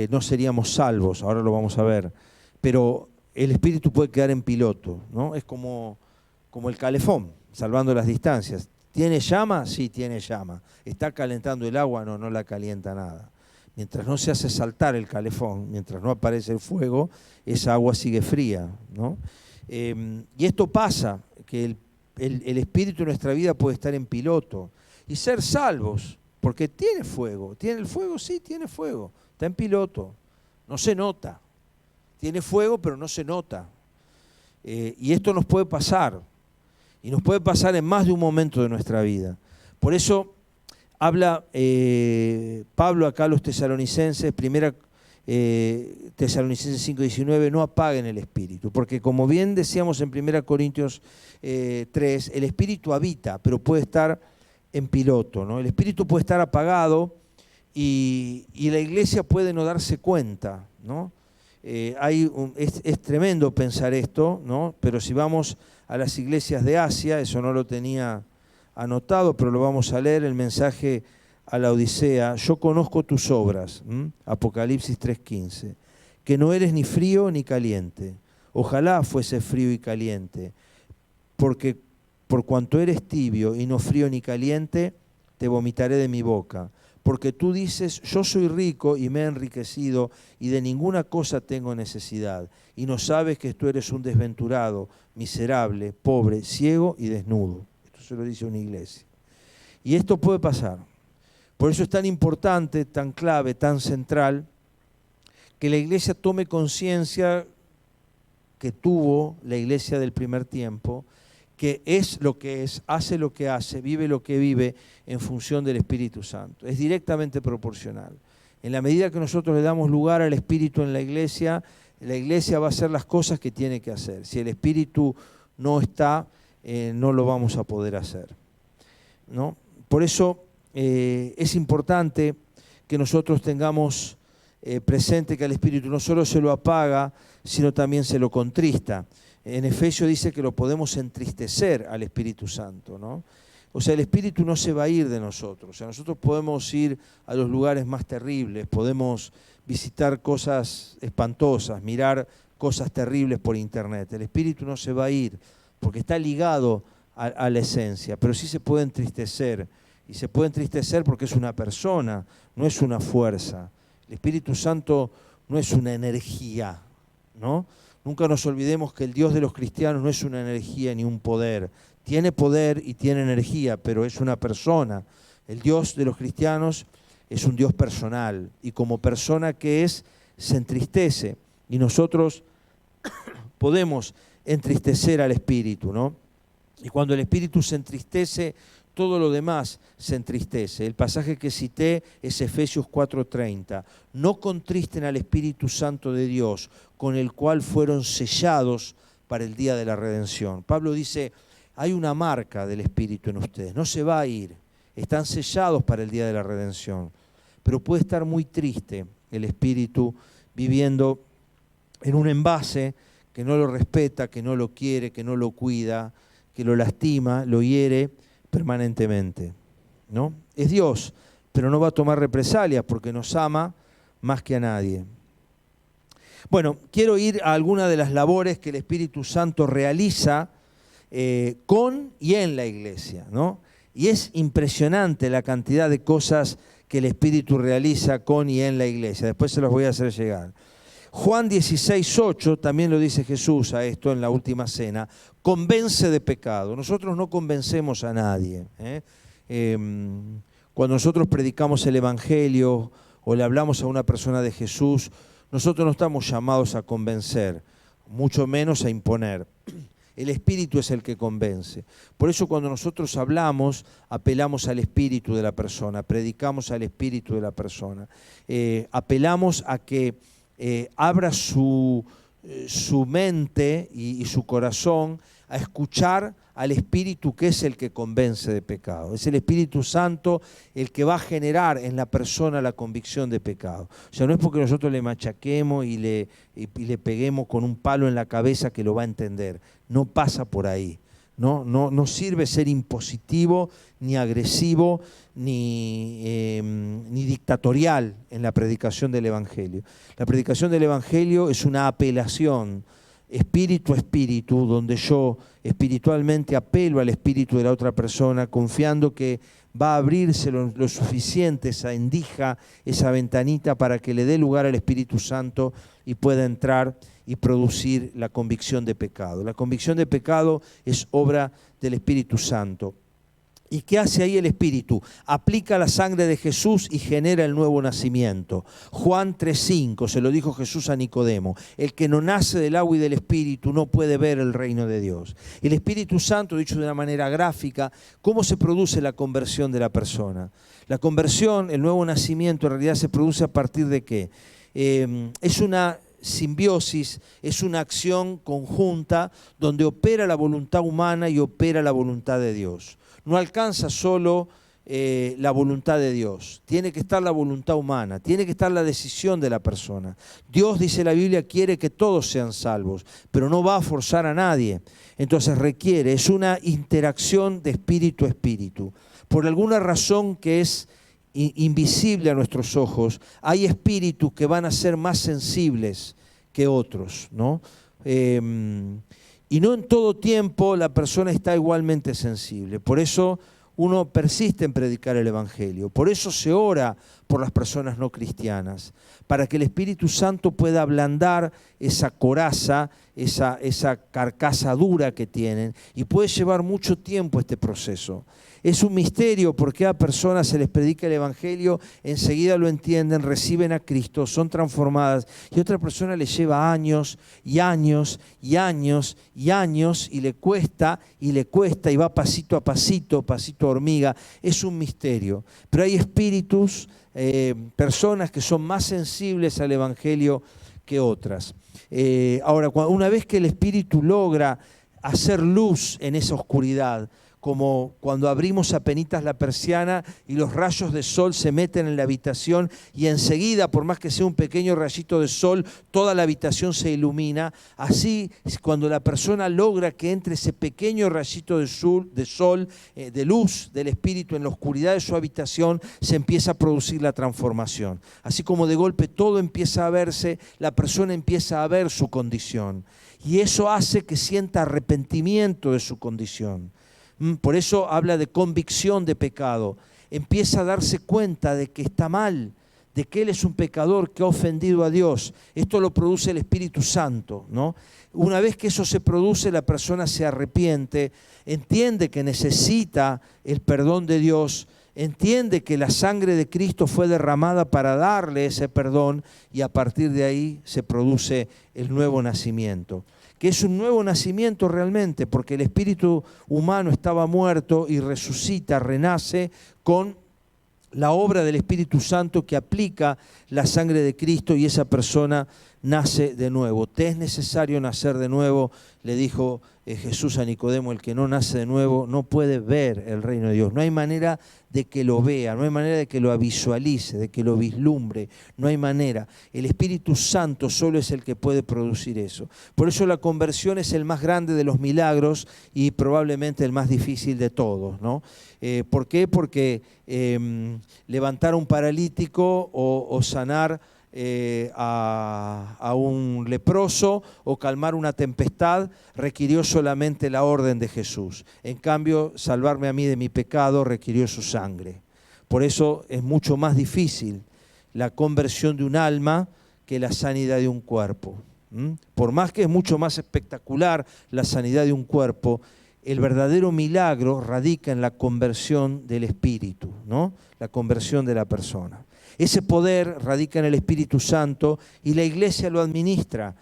no seríamos salvos, ahora lo vamos a ver, pero el Espíritu puede quedar en piloto, ¿no? Es como el calefón, salvando las distancias. ¿Tiene llama? Sí, tiene llama. ¿Está calentando el agua? No, no la calienta nada. Mientras no se hace saltar el calefón, mientras no aparece el fuego, esa agua sigue fría, ¿no? Y esto pasa, que el Espíritu en nuestra vida puede estar en piloto y ser salvos, porque tiene fuego. ¿Tiene el fuego? Sí, tiene fuego. Está en piloto. No se nota. Tiene fuego, pero no se nota. Y esto nos puede pasar. Y nos puede pasar en más de un momento de nuestra vida. Por eso habla Pablo acá a los tesalonicenses, Tesalonicenses 5:19, no apaguen el Espíritu. Porque como bien decíamos en 1 Corintios 3, el Espíritu habita, pero puede estar en piloto, ¿no? El Espíritu puede estar apagado y la iglesia puede no darse cuenta, ¿no? Es tremendo pensar esto, ¿no? Pero si vamos a las iglesias de Asia, eso no lo tenía anotado, pero lo vamos a leer, el mensaje a la Odisea, yo conozco tus obras, Apocalipsis 3:15, que no eres ni frío ni caliente, ojalá fuese frío y caliente, porque por cuanto eres tibio y no frío ni caliente, te vomitaré de mi boca. Porque tú dices, yo soy rico y me he enriquecido y de ninguna cosa tengo necesidad. Y no sabes que tú eres un desventurado, miserable, pobre, ciego y desnudo. Esto se lo dice una iglesia. Y esto puede pasar. Por eso es tan importante, tan clave, tan central, que la iglesia tome conciencia que tuvo la iglesia del primer tiempo, que es lo que es, hace lo que hace, vive lo que vive en función del Espíritu Santo. Es directamente proporcional. En la medida que nosotros le damos lugar al Espíritu en la iglesia va a hacer las cosas que tiene que hacer. Si el Espíritu no está, no lo vamos a poder hacer, ¿no? Por eso es importante que nosotros tengamos presente que al Espíritu no solo se lo apaga, sino también se lo contrista. En Efesios dice que lo podemos entristecer al Espíritu Santo, ¿no? O sea, el Espíritu no se va a ir de nosotros. O sea, nosotros podemos ir a los lugares más terribles, podemos visitar cosas espantosas, mirar cosas terribles por internet. El Espíritu no se va a ir porque está ligado a la esencia, pero sí se puede entristecer. Y se puede entristecer porque es una persona, no es una fuerza. El Espíritu Santo no es una energía, ¿no? Nunca nos olvidemos que el Dios de los cristianos no es una energía ni un poder. Tiene poder y tiene energía, pero es una persona. El Dios de los cristianos es un Dios personal, y como persona que es, se entristece, y nosotros podemos entristecer al Espíritu, ¿no? Y cuando el Espíritu se entristece, todo lo demás se entristece. El pasaje que cité es Efesios 4:30. No contristen al Espíritu Santo de Dios, con el cual fueron sellados para el día de la redención. Pablo dice, hay una marca del Espíritu en ustedes, no se va a ir, están sellados para el día de la redención. Pero puede estar muy triste el Espíritu viviendo en un envase que no lo respeta, que no lo quiere, que no lo cuida, que lo lastima, lo hiere permanentemente, ¿no? Es Dios, pero no va a tomar represalias porque nos ama más que a nadie. Bueno, quiero ir a alguna de las labores que el Espíritu Santo realiza con y en la iglesia, ¿no? Y es impresionante la cantidad de cosas que el Espíritu realiza con y en la iglesia. Después se los voy a hacer llegar. Juan 16:8, también lo dice Jesús a esto en la última cena, convence de pecado. Nosotros no convencemos a nadie. Cuando nosotros predicamos el Evangelio o le hablamos a una persona de Jesús, nosotros no estamos llamados a convencer, mucho menos a imponer. El Espíritu es el que convence. Por eso cuando nosotros hablamos, apelamos al Espíritu de la persona, predicamos al Espíritu de la persona, apelamos a que abra su mente y su corazón a escuchar al Espíritu, que es el que convence de pecado. Es el Espíritu Santo el que va a generar en la persona la convicción de pecado. O sea, no es porque nosotros le machaquemos y le peguemos con un palo en la cabeza que lo va a entender. No pasa por ahí. No sirve ser impositivo, ni agresivo, ni dictatorial en la predicación del Evangelio. La predicación del Evangelio es una apelación espíritu a espíritu, donde yo espiritualmente apelo al espíritu de la otra persona, confiando que va a abrirse lo suficiente esa endija, esa ventanita, para que le dé lugar al Espíritu Santo y pueda entrar y producir la convicción de pecado. La convicción de pecado es obra del Espíritu Santo. ¿Y qué hace ahí el Espíritu? Aplica la sangre de Jesús y genera el nuevo nacimiento. Juan 3:5, se lo dijo Jesús a Nicodemo: el que no nace del agua y del Espíritu no puede ver el reino de Dios. El Espíritu Santo, dicho de una manera gráfica, ¿cómo se produce la conversión de la persona? La conversión, el nuevo nacimiento, en realidad se produce a partir de ¿qué? Es una simbiosis, es una acción conjunta donde opera la voluntad humana y opera la voluntad de Dios. No alcanza solo la voluntad de Dios, tiene que estar la voluntad humana, tiene que estar la decisión de la persona. Dios, dice la Biblia, quiere que todos sean salvos, pero no va a forzar a nadie. Entonces requiere, es una interacción de espíritu a espíritu. Por alguna razón que es invisible a nuestros ojos, hay espíritus que van a ser más sensibles que otros, ¿no? Y no en todo tiempo la persona está igualmente sensible. Por eso uno persiste en predicar el Evangelio. Por eso se ora por las personas no cristianas, para que el Espíritu Santo pueda ablandar esa coraza, esa carcasa dura que tienen. Y puede llevar mucho tiempo este proceso. Es un misterio porque a personas se les predica el Evangelio, enseguida lo entienden, reciben a Cristo, son transformadas, y a otra persona le lleva años y años y años y años, y le cuesta y va pasito a pasito, pasito a hormiga. Es un misterio. Pero hay espíritus, personas que son más sensibles al Evangelio que otras. Ahora, una vez que el Espíritu logra hacer luz en esa oscuridad, como cuando abrimos apenitas la persiana y los rayos de sol se meten en la habitación y enseguida, por más que sea un pequeño rayito de sol, toda la habitación se ilumina. Así, cuando la persona logra que entre ese pequeño rayito de sol, de luz del Espíritu en la oscuridad de su habitación, se empieza a producir la transformación. Así como de golpe todo empieza a verse, la persona empieza a ver su condición. Y eso hace que sienta arrepentimiento de su condición. Por eso habla de convicción de pecado. Empieza a darse cuenta de que está mal, de que él es un pecador que ha ofendido a Dios. Esto lo produce el Espíritu Santo, ¿no? Una vez que eso se produce, la persona se arrepiente, entiende que necesita el perdón de Dios, entiende que la sangre de Cristo fue derramada para darle ese perdón, y a partir de ahí se produce el nuevo nacimiento. Que es un nuevo nacimiento realmente, porque el espíritu humano estaba muerto y resucita, renace con la obra del Espíritu Santo que aplica la sangre de Cristo, y esa persona nace de nuevo. Te es necesario nacer de nuevo, le dijo Jesús a Nicodemo. El que no nace de nuevo no puede ver el reino de Dios. No hay manera de que lo vea, no hay manera de que lo visualice, de que lo vislumbre, no hay manera. El Espíritu Santo solo es el que puede producir eso. Por eso la conversión es el más grande de los milagros y probablemente el más difícil de todos, ¿no? ¿Por qué? Porque levantar a un paralítico o sanar a un leproso o calmar una tempestad requirió solamente la orden de Jesús. En cambio, salvarme a mí de mi pecado requirió su sangre. Por eso es mucho más difícil la conversión de un alma que la sanidad de un cuerpo. Por más que es mucho más espectacular la sanidad de un cuerpo, el verdadero milagro radica en la conversión del espíritu, ¿no? La conversión de la persona. Ese poder radica en el Espíritu Santo, y la iglesia lo administra,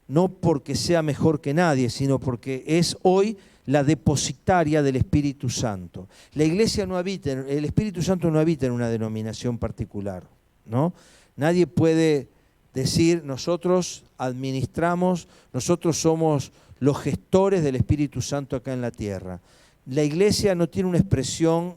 no porque sea mejor que nadie, sino porque es hoy la depositaria del Espíritu Santo. La iglesia no habita, el Espíritu Santo no habita en una denominación particular, ¿no? Nadie puede decir, nosotros administramos, nosotros somos los gestores del Espíritu Santo acá en la tierra. La iglesia no tiene una expresión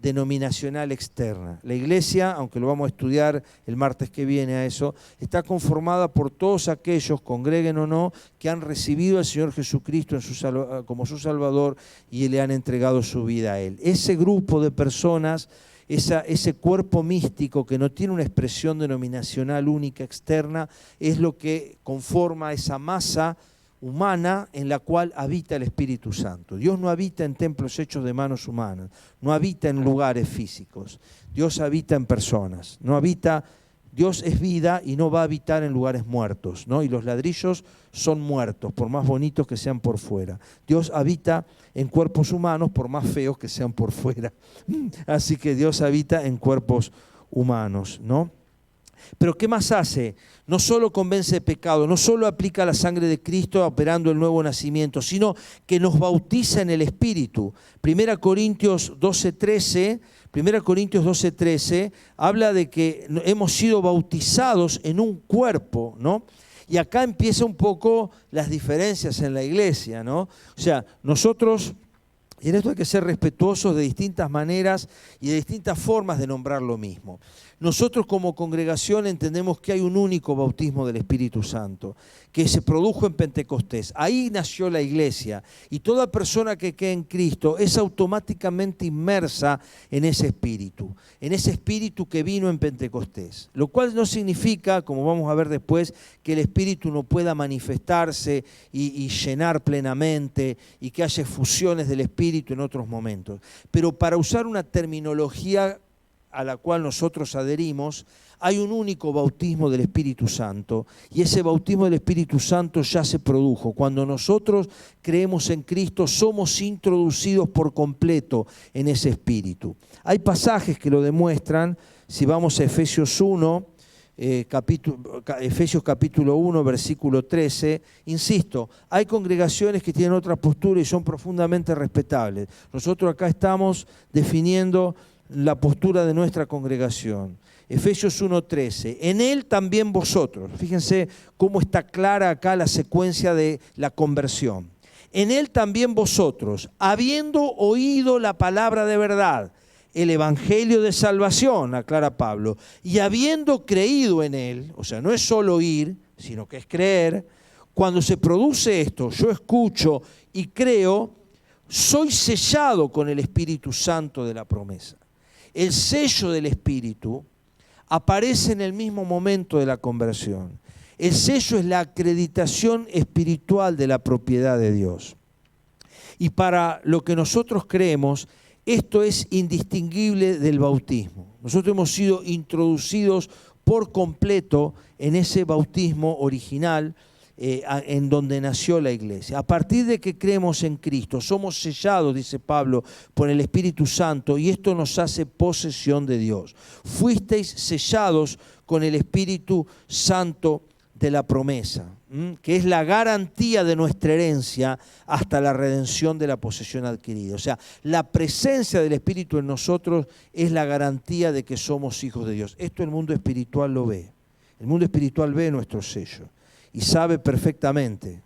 denominacional externa. La iglesia, aunque lo vamos a estudiar el martes que viene a eso, está conformada por todos aquellos, congreguen o no, que han recibido al Señor Jesucristo como su Salvador y le han entregado su vida a Él. Ese grupo de personas, ese cuerpo místico que no tiene una expresión denominacional única externa, es lo que conforma esa masa humana en la cual habita el Espíritu Santo. Dios no habita en templos hechos de manos humanas, no habita en lugares físicos. Dios habita en personas. Dios es vida y no va a habitar en lugares muertos, ¿no? Y los ladrillos son muertos, por más bonitos que sean por fuera. Dios habita en cuerpos humanos, por más feos que sean por fuera. Así que Dios habita en cuerpos humanos, ¿no? Pero ¿qué más hace? No solo convence de pecado, no solo aplica la sangre de Cristo operando el nuevo nacimiento, sino que nos bautiza en el Espíritu. 1 Corintios 12:13 habla de que hemos sido bautizados en un cuerpo, ¿no? Y acá empieza un poco las diferencias en la iglesia, ¿no? O sea, nosotros, y en esto hay que ser respetuosos de distintas maneras y de distintas formas de nombrar lo mismo. Nosotros como congregación entendemos que hay un único bautismo del Espíritu Santo, que se produjo en Pentecostés. Ahí nació la iglesia, y toda persona que quede en Cristo es automáticamente inmersa en ese espíritu que vino en Pentecostés. Lo cual no significa, como vamos a ver después, que el Espíritu no pueda manifestarse y llenar plenamente y que haya fusiones del Espíritu en otros momentos. Pero para usar una terminología a la cual nosotros adherimos, hay un único bautismo del Espíritu Santo, y ese bautismo del Espíritu Santo ya se produjo. Cuando nosotros creemos en Cristo, somos introducidos por completo en ese Espíritu. Hay pasajes que lo demuestran. Si vamos a Efesios 1, Efesios capítulo 1, versículo 13, insisto, hay congregaciones que tienen otra postura y son profundamente respetables. Nosotros acá estamos definiendo la postura de nuestra congregación. Efesios 1:13, en él también vosotros, fíjense cómo está clara acá la secuencia de la conversión. En él también vosotros, habiendo oído la palabra de verdad, el evangelio de salvación, aclara Pablo, y habiendo creído en él, o sea, no es solo oír, sino que es creer. Cuando se produce esto, yo escucho y creo, soy sellado con el Espíritu Santo de la promesa. El sello del Espíritu aparece en el mismo momento de la conversión. El sello es la acreditación espiritual de la propiedad de Dios. Y para lo que nosotros creemos, esto es indistinguible del bautismo. Nosotros hemos sido introducidos por completo en ese bautismo original en donde nació la iglesia. A partir de que creemos en Cristo, somos sellados, dice Pablo, por el Espíritu Santo, y esto nos hace posesión de Dios. Fuisteis sellados con el Espíritu Santo de la promesa, que es la garantía de nuestra herencia hasta la redención de la posesión adquirida. O sea, la presencia del Espíritu en nosotros es la garantía de que somos hijos de Dios. Esto el mundo espiritual lo ve. El mundo espiritual ve nuestro sello y sabe perfectamente,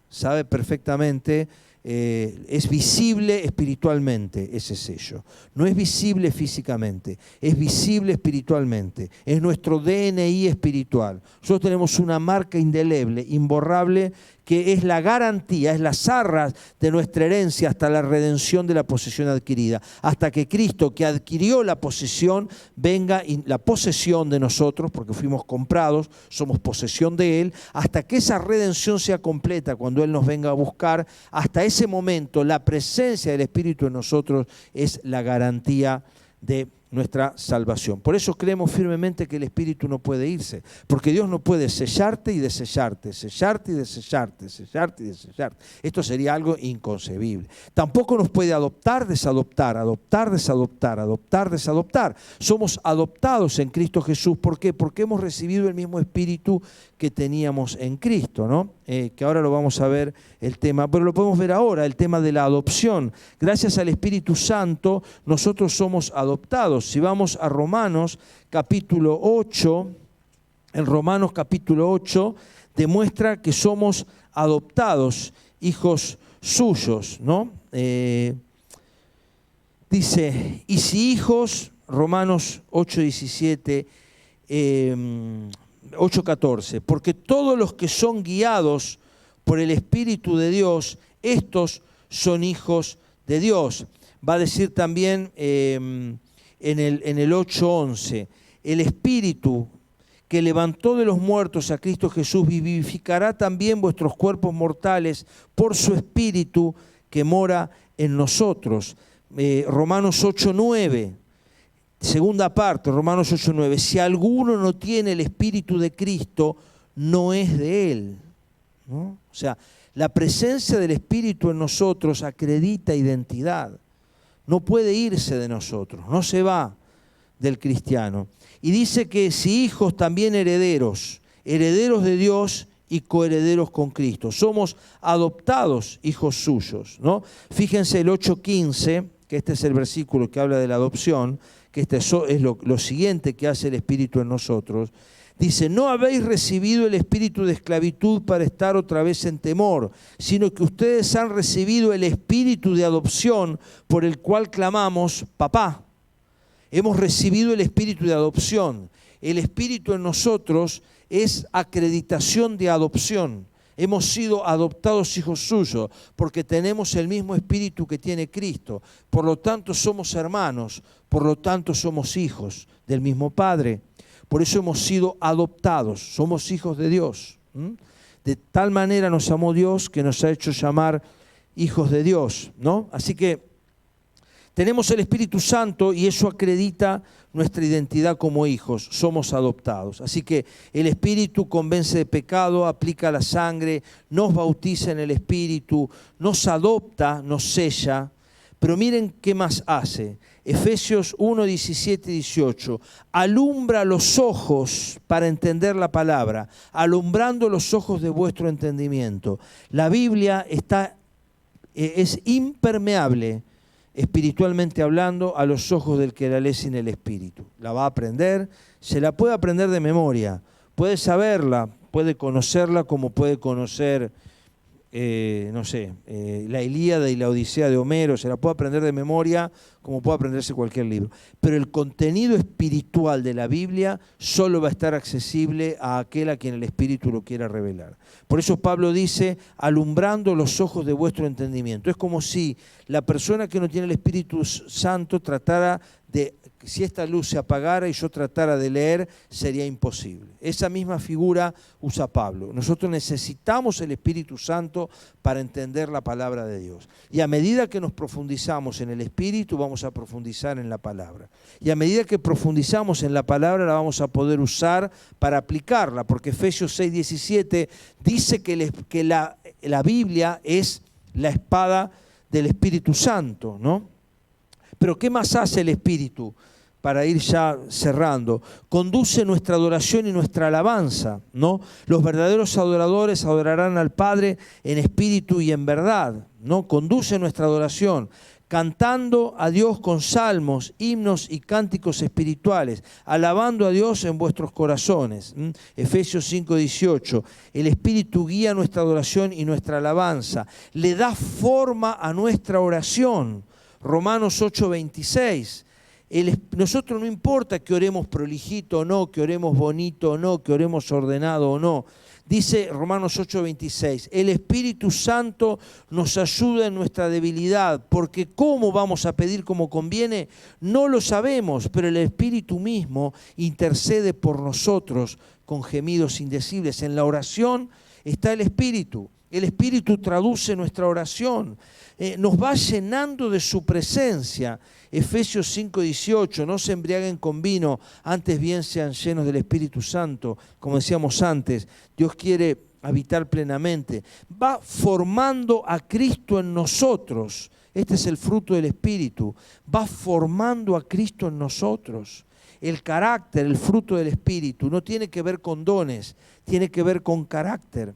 es visible espiritualmente ese sello. No es visible físicamente, es visible espiritualmente. Es nuestro DNI espiritual. Nosotros tenemos una marca indeleble, imborrable, que es la garantía, es las arras de nuestra herencia hasta la redención de la posesión adquirida. Hasta que Cristo, que adquirió la posesión, venga la posesión de nosotros, porque fuimos comprados, somos posesión de Él, hasta que esa redención sea completa, cuando Él nos venga a buscar, hasta ese momento la presencia del Espíritu en nosotros es la garantía de nuestra salvación. Por eso creemos firmemente que el Espíritu no puede irse, porque Dios no puede sellarte y desellarte, sellarte y desellarte, sellarte y desellarte. Esto sería algo inconcebible. Tampoco nos puede adoptar, desadoptar, adoptar, desadoptar, adoptar, desadoptar. Somos adoptados en Cristo Jesús. ¿Por qué? Porque hemos recibido el mismo Espíritu que teníamos en Cristo, ¿no? Que ahora lo vamos a ver el tema, pero lo podemos ver ahora, el tema de la adopción. Gracias al Espíritu Santo nosotros somos adoptados. Si vamos a Romanos capítulo 8, en Romanos capítulo 8 demuestra que somos adoptados, hijos suyos, ¿no? Dice, y si hijos, Romanos 8:17, 8:14, porque todos los que son guiados por el Espíritu de Dios, estos son hijos de Dios. Va a decir también en el 8:11, el Espíritu que levantó de los muertos a Cristo Jesús vivificará también vuestros cuerpos mortales por su Espíritu que mora en nosotros. Romanos 8:9. Segunda parte, Romanos 8:9. Si alguno no tiene el Espíritu de Cristo, no es de Él, ¿no? O sea, la presencia del Espíritu en nosotros acredita identidad. No puede irse de nosotros, no se va del cristiano. Y dice que si hijos, también herederos, herederos de Dios y coherederos con Cristo. Somos adoptados hijos suyos, ¿no? Fíjense el 8:15, que este es el versículo que habla de la adopción, que este es lo siguiente que hace el Espíritu en nosotros. Dice, no habéis recibido el espíritu de esclavitud para estar otra vez en temor, sino que ustedes han recibido el espíritu de adopción por el cual clamamos, papá. Hemos recibido el espíritu de adopción. El espíritu en nosotros es acreditación de adopción. Hemos sido adoptados hijos suyos porque tenemos el mismo espíritu que tiene Cristo. Por lo tanto somos hermanos, por lo tanto somos hijos del mismo Padre. Por eso hemos sido adoptados, somos hijos de Dios. De tal manera nos amó Dios que nos ha hecho llamar hijos de Dios, ¿no? Así que tenemos el Espíritu Santo y eso acredita nuestra identidad como hijos, somos adoptados. Así que el Espíritu convence de pecado, aplica la sangre, nos bautiza en el Espíritu, nos adopta, nos sella. Pero miren qué más hace. Efesios 1, 17 y 18. Alumbra los ojos para entender la palabra, alumbrando los ojos de vuestro entendimiento. La Biblia es impermeable, espiritualmente hablando, a los ojos del que la lee sin el Espíritu. La va a aprender, se la puede aprender de memoria, puede saberla, puede conocerla como puede conocer la Ilíada y la Odisea de Homero, se la puede aprender de memoria como puede aprenderse cualquier libro. Pero el contenido espiritual de la Biblia solo va a estar accesible a aquel a quien el Espíritu lo quiera revelar. Por eso Pablo dice, alumbrando los ojos de vuestro entendimiento. Es como si la persona que no tiene el Espíritu Santo tratara de, si esta luz se apagara y yo tratara de leer, sería imposible. Esa misma figura usa Pablo. Nosotros necesitamos el Espíritu Santo para entender la palabra de Dios. Y a medida que nos profundizamos en el Espíritu, vamos vamos a profundizar en la palabra. Y a medida que profundizamos en la palabra, la vamos a poder usar para aplicarla, porque Efesios 6:17 dice que la Biblia es la espada del Espíritu Santo, ¿no? Pero ¿qué más hace el Espíritu? Para ir ya cerrando, conduce nuestra adoración y nuestra alabanza, ¿no? Los verdaderos adoradores adorarán al Padre en espíritu y en verdad, ¿no? Conduce nuestra adoración, cantando a Dios con salmos, himnos y cánticos espirituales, alabando a Dios en vuestros corazones. Efesios 5:18, el Espíritu guía nuestra adoración y nuestra alabanza, le da forma a nuestra oración. Romanos 8:26, nosotros no importa que oremos prolijito o no, que oremos bonito o no, que oremos ordenado o no. Dice Romanos 8:26, el Espíritu Santo nos ayuda en nuestra debilidad, porque ¿cómo vamos a pedir como conviene? No lo sabemos, pero el Espíritu mismo intercede por nosotros con gemidos indecibles. En la oración está el Espíritu. El Espíritu traduce nuestra oración, nos va llenando de su presencia. Efesios 5:18, no se embriaguen con vino, antes bien sean llenos del Espíritu Santo. Como decíamos antes, Dios quiere habitar plenamente. Va formando a Cristo en nosotros. Este es el fruto del Espíritu. Va formando a Cristo en nosotros. El carácter, el fruto del Espíritu, no tiene que ver con dones, tiene que ver con carácter.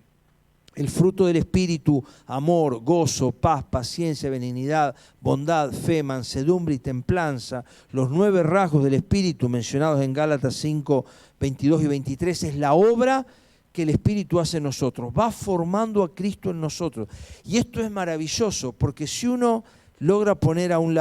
El fruto del Espíritu, amor, gozo, paz, paciencia, benignidad, bondad, fe, mansedumbre y templanza. Los 9 rasgos del Espíritu mencionados en Gálatas 5, 22 y 23 es la obra que el Espíritu hace en nosotros. Va formando a Cristo en nosotros. Y esto es maravilloso, porque si uno logra poner al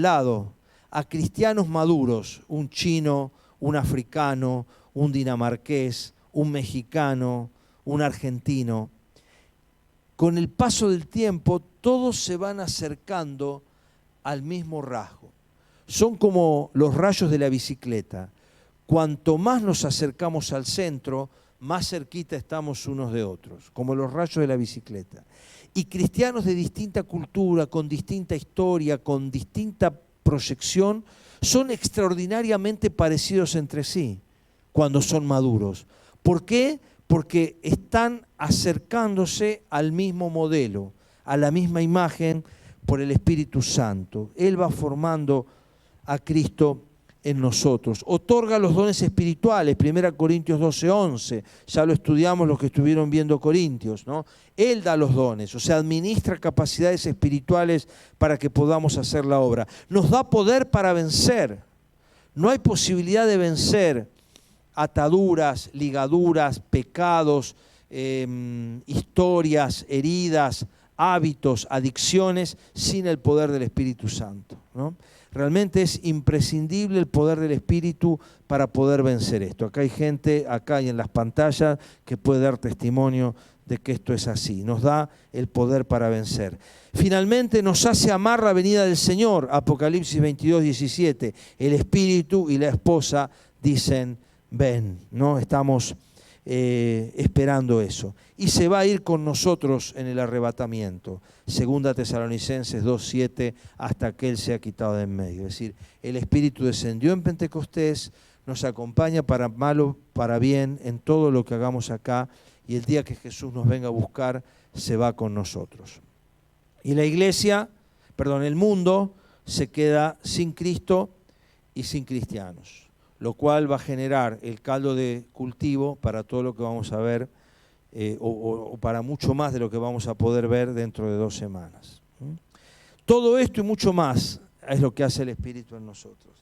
lado a cristianos maduros, un chino, un africano, un dinamarqués, un mexicano, un argentino, con el paso del tiempo todos se van acercando al mismo rasgo. Son como los rayos de la bicicleta. Cuanto más nos acercamos al centro, más cerquita estamos unos de otros, como los rayos de la bicicleta. Y cristianos de distinta cultura, con distinta historia, con distinta proyección, son extraordinariamente parecidos entre sí cuando son maduros. ¿Por qué? Porque están acercándose al mismo modelo, a la misma imagen por el Espíritu Santo. Él va formando a Cristo en nosotros. Otorga los dones espirituales, 1 Corintios 12:11, ya lo estudiamos los que estuvieron viendo Corintios, ¿no? Él da los dones, o sea, administra capacidades espirituales para que podamos hacer la obra. Nos da poder para vencer. No hay posibilidad de vencer ataduras, ligaduras, pecados, historias, heridas, hábitos, adicciones, sin el poder del Espíritu Santo, ¿no? Realmente es imprescindible el poder del Espíritu para poder vencer esto. Acá hay gente, acá y en las pantallas, que puede dar testimonio de que esto es así. Nos da el poder para vencer. Finalmente nos hace amar la venida del Señor. Apocalipsis 22:17. El Espíritu y la esposa dicen: ven, ¿no? Estamos esperando eso. Y se va a ir con nosotros en el arrebatamiento. 2 Tesalonicenses 2:7, hasta que Él sea quitado de en medio. Es decir, el Espíritu descendió en Pentecostés, nos acompaña para mal o para bien en todo lo que hagamos acá, y el día que Jesús nos venga a buscar, se va con nosotros. Y la iglesia, el mundo, se queda sin Cristo y sin cristianos, lo cual va a generar el caldo de cultivo para todo lo que vamos a ver, o para mucho más de lo que vamos a poder ver dentro de 2 semanas. Todo esto y mucho más es lo que hace el Espíritu en nosotros.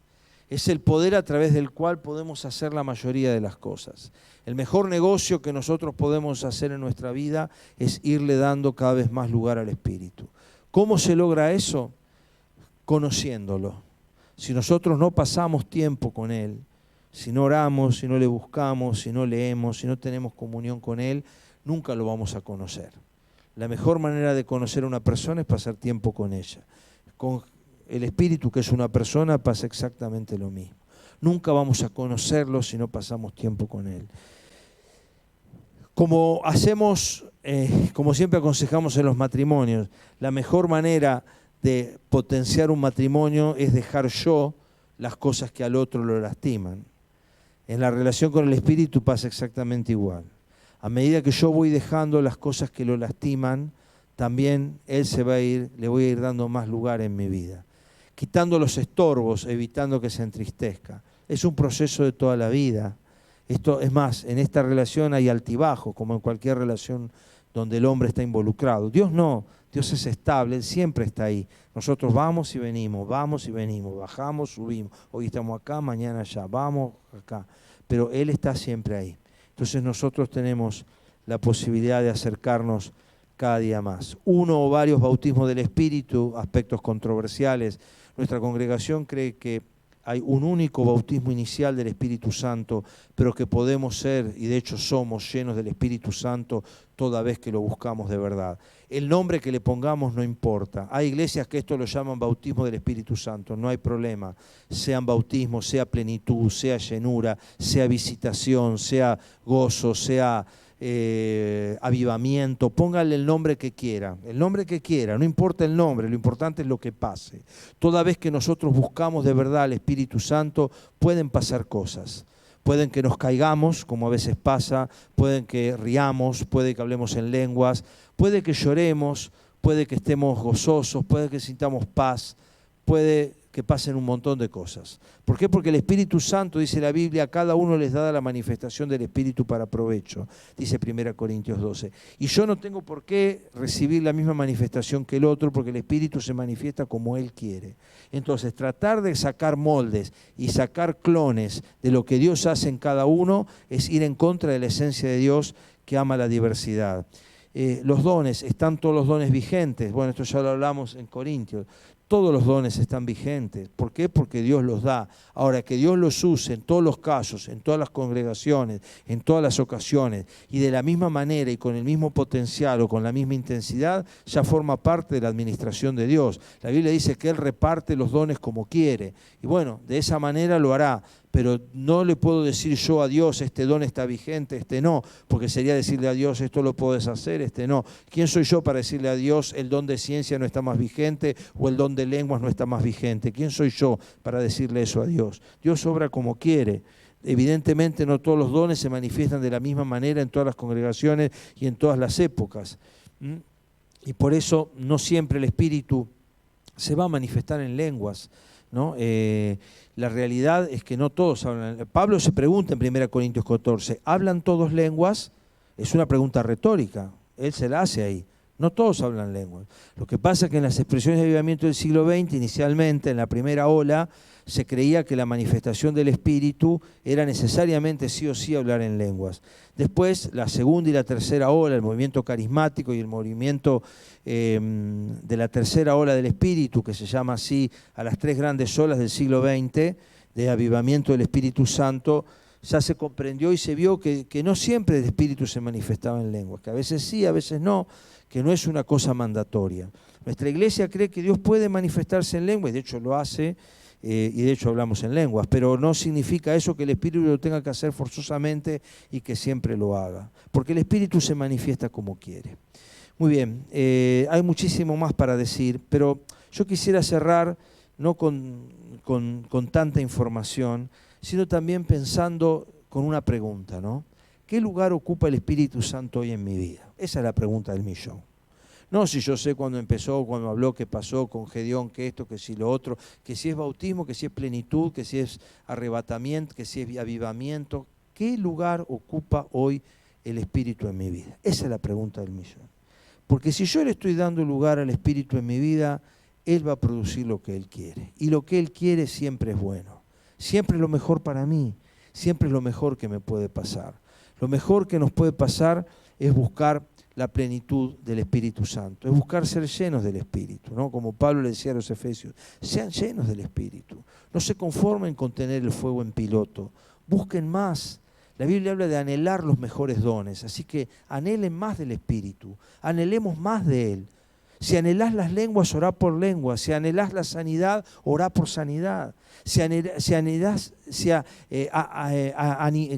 Es el poder a través del cual podemos hacer la mayoría de las cosas. El mejor negocio que nosotros podemos hacer en nuestra vida es irle dando cada vez más lugar al Espíritu. ¿Cómo se logra eso? Conociéndolo. Si nosotros no pasamos tiempo con Él, si no oramos, si no le buscamos, si no leemos, si no tenemos comunión con Él, nunca lo vamos a conocer. La mejor manera de conocer a una persona es pasar tiempo con ella. Con el Espíritu, que es una persona, pasa exactamente lo mismo. Nunca vamos a conocerlo si no pasamos tiempo con Él. Como hacemos, como siempre aconsejamos en los matrimonios, la mejor manera de potenciar un matrimonio es dejar yo las cosas que al otro lo lastiman. En la relación con el Espíritu pasa exactamente igual. A medida que yo voy dejando las cosas que lo lastiman, también Él se va a ir, le voy a ir dando más lugar en mi vida. Quitando los estorbos, evitando que se entristezca. Es un proceso de toda la vida. Esto, es más, en esta relación hay altibajos, como en cualquier relación donde el hombre está involucrado. Dios no, Dios es estable, Él siempre está ahí. Nosotros vamos y venimos, bajamos, subimos. Hoy estamos acá, mañana allá, vamos acá. Pero Él está siempre ahí. Entonces nosotros tenemos la posibilidad de acercarnos cada día más. Uno o varios bautismos del Espíritu, aspectos controversiales. Nuestra congregación cree que hay un único bautismo inicial del Espíritu Santo, pero que podemos ser, y de hecho somos, llenos del Espíritu Santo toda vez que lo buscamos de verdad. El nombre que le pongamos no importa. Hay iglesias que esto lo llaman bautismo del Espíritu Santo, no hay problema. Sean bautismos, sea plenitud, sea llenura, sea visitación, sea gozo, sea avivamiento, póngale el nombre que quiera, no importa el nombre, lo importante es lo que pase. Toda vez que nosotros buscamos de verdad al Espíritu Santo, pueden pasar cosas. Pueden que nos caigamos, como a veces pasa, pueden que riamos, puede que hablemos en lenguas, puede que lloremos, puede que estemos gozosos, puede que sintamos paz, puede que pasen un montón de cosas. ¿Por qué? Porque el Espíritu Santo, dice la Biblia, a cada uno les da la manifestación del Espíritu para provecho, dice 1 Corintios 12. Y yo no tengo por qué recibir la misma manifestación que el otro, porque el Espíritu se manifiesta como Él quiere. Entonces, tratar de sacar moldes y sacar clones de lo que Dios hace en cada uno es ir en contra de la esencia de Dios, que ama la diversidad. Los dones, ¿están todos los dones vigentes? Bueno, esto ya lo hablamos en Corintios. Todos los dones están vigentes. ¿Por qué? Porque Dios los da. Ahora, que Dios los use en todos los casos, en todas las congregaciones, en todas las ocasiones, y de la misma manera y con el mismo potencial o con la misma intensidad, ya forma parte de la administración de Dios. La Biblia dice que Él reparte los dones como quiere. Y bueno, de esa manera lo hará. Pero no le puedo decir yo a Dios, este don está vigente, este no, porque sería decirle a Dios, esto lo puedes hacer, este no. ¿Quién soy yo para decirle a Dios, el don de ciencia no está más vigente o el don de lenguas no está más vigente? ¿Quién soy yo para decirle eso a Dios? Dios obra como quiere. Evidentemente no todos los dones se manifiestan de la misma manera en todas las congregaciones y en todas las épocas. Y por eso no siempre el Espíritu se va a manifestar en lenguas, ¿no? La realidad es que no todos hablan. Pablo se pregunta en 1 Corintios 14, ¿hablan todos lenguas? Es una pregunta retórica, él se la hace ahí. No todos hablan lenguas. Lo que pasa es que en las expresiones de avivamiento del siglo XX, inicialmente en la primera ola, se creía que la manifestación del Espíritu era necesariamente sí o sí hablar en lenguas. Después, la segunda y la tercera ola, el movimiento carismático y el movimiento de la tercera ola del Espíritu, que se llama así a las tres grandes olas del siglo XX, de avivamiento del Espíritu Santo, ya se comprendió y se vio que no siempre el Espíritu se manifestaba en lenguas, que a veces sí, a veces no, que no es una cosa mandatoria. Nuestra iglesia cree que Dios puede manifestarse en lenguas, y de hecho lo hace, y de hecho hablamos en lenguas, pero no significa eso que el Espíritu lo tenga que hacer forzosamente y que siempre lo haga, porque el Espíritu se manifiesta como quiere. Muy bien, hay muchísimo más para decir, pero yo quisiera cerrar no con tanta información, sino también pensando con una pregunta, ¿no? ¿Qué lugar ocupa el Espíritu Santo hoy en mi vida? Esa es la pregunta del millón. No si yo sé cuándo empezó, cuándo habló, qué pasó con Gedeón, que esto, que si lo otro, que si es bautismo, que si es plenitud, que si es arrebatamiento, que si es avivamiento. ¿Qué lugar ocupa hoy el Espíritu en mi vida? Esa es la pregunta del millón. Porque si yo le estoy dando lugar al Espíritu en mi vida, Él va a producir lo que Él quiere. Y lo que Él quiere siempre es bueno. Siempre es lo mejor para mí. Siempre es lo mejor que me puede pasar. Lo mejor que nos puede pasar es buscar la plenitud del Espíritu Santo, es buscar ser llenos del Espíritu, ¿no? Como Pablo le decía a los Efesios, sean llenos del Espíritu, no se conformen con tener el fuego en piloto, busquen más. La Biblia habla de anhelar los mejores dones, así que anhelen más del Espíritu, anhelemos más de Él. Si anhelás las lenguas, orá por lenguas. Si anhelás la sanidad, orá por sanidad. Si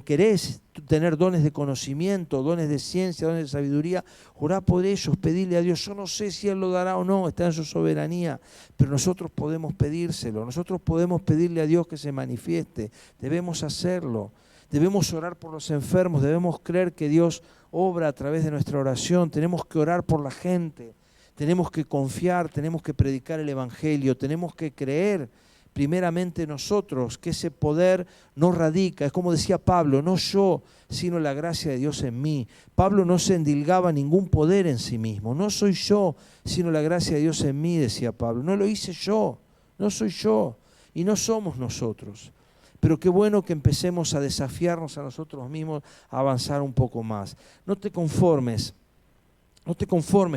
querés tener dones de conocimiento, dones de ciencia, dones de sabiduría, orá por ellos, pedirle a Dios. Yo no sé si Él lo dará o no, está en su soberanía, pero nosotros podemos pedírselo, nosotros podemos pedirle a Dios que se manifieste, debemos hacerlo. Debemos orar por los enfermos, debemos creer que Dios obra a través de nuestra oración, tenemos que orar por la gente, tenemos que confiar, tenemos que predicar el Evangelio, tenemos que creer primeramente nosotros que ese poder no radica, es como decía Pablo, no yo, sino la gracia de Dios en mí. Pablo no se endilgaba ningún poder en sí mismo, no soy yo, sino la gracia de Dios en mí, decía Pablo, no lo hice yo, no soy yo y no somos nosotros. Pero qué bueno que empecemos a desafiarnos a nosotros mismos a avanzar un poco más. No te conformes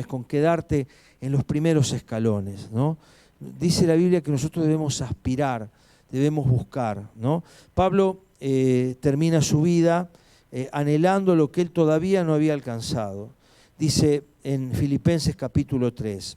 con quedarte en los primeros escalones, ¿no? Dice la Biblia que nosotros debemos aspirar, debemos buscar, ¿no? Pablo termina su vida anhelando lo que él todavía no había alcanzado. Dice en Filipenses capítulo 3,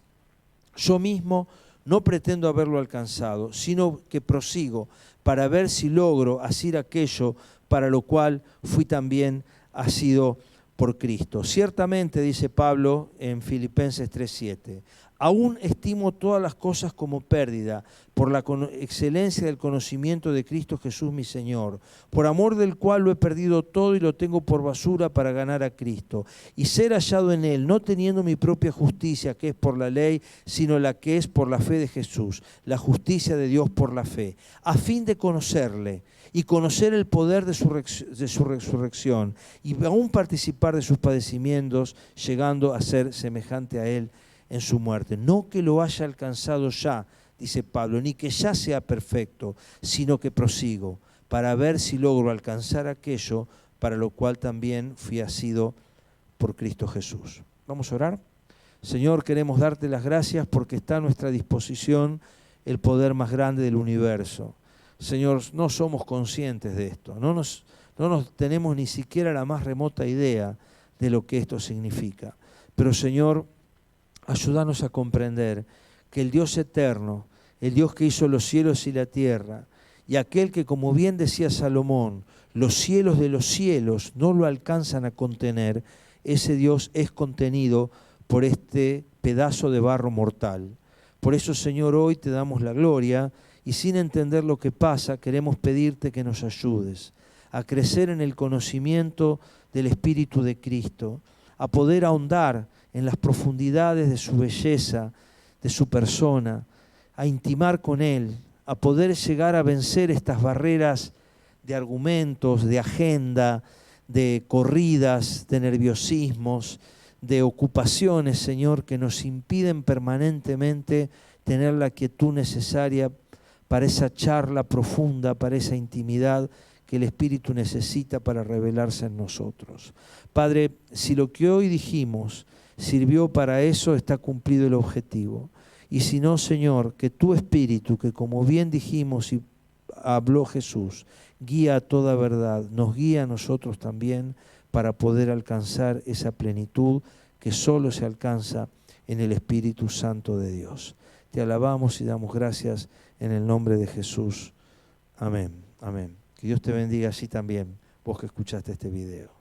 yo mismo no pretendo haberlo alcanzado, sino que prosigo para ver si logro hacer aquello para lo cual fui también asido por Cristo. Ciertamente, dice Pablo en Filipenses 3:7, aún estimo todas las cosas como pérdida por la excelencia del conocimiento de Cristo Jesús mi Señor, por amor del cual lo he perdido todo y lo tengo por basura para ganar a Cristo y ser hallado en Él, no teniendo mi propia justicia que es por la ley, sino la que es por la fe de Jesús, la justicia de Dios por la fe, a fin de conocerle y conocer el poder de su resurrección y aún participar de sus padecimientos, llegando a ser semejante a Él en su muerte. No que lo haya alcanzado ya, dice Pablo, ni que ya sea perfecto, sino que prosigo para ver si logro alcanzar aquello para lo cual también fui asido por Cristo Jesús. Vamos a orar. Señor, queremos darte las gracias porque está a nuestra disposición el poder más grande del universo. Señor, no somos conscientes de esto, no nos tenemos ni siquiera la más remota idea de lo que esto significa. Pero Señor, ayúdanos a comprender que el Dios eterno, el Dios que hizo los cielos y la tierra, y aquel que, como bien decía Salomón, los cielos de los cielos no lo alcanzan a contener, ese Dios es contenido por este pedazo de barro mortal. Por eso, Señor, hoy te damos la gloria y sin entender lo que pasa, queremos pedirte que nos ayudes a crecer en el conocimiento del Espíritu de Cristo, a poder ahondar en las profundidades de su belleza, de su persona, a intimar con Él, a poder llegar a vencer estas barreras de argumentos, de agenda, de corridas, de nerviosismos, de ocupaciones, Señor, que nos impiden permanentemente tener la quietud necesaria para esa charla profunda, para esa intimidad que el Espíritu necesita para revelarse en nosotros. Padre, si lo que hoy dijimos sirvió para eso, está cumplido el objetivo. Y si no, Señor, que tu Espíritu, que como bien dijimos y habló Jesús, guía a toda verdad, nos guía a nosotros también para poder alcanzar esa plenitud que solo se alcanza en el Espíritu Santo de Dios. Te alabamos y damos gracias en el nombre de Jesús. Amén. Amén. Que Dios te bendiga así también, vos que escuchaste este video.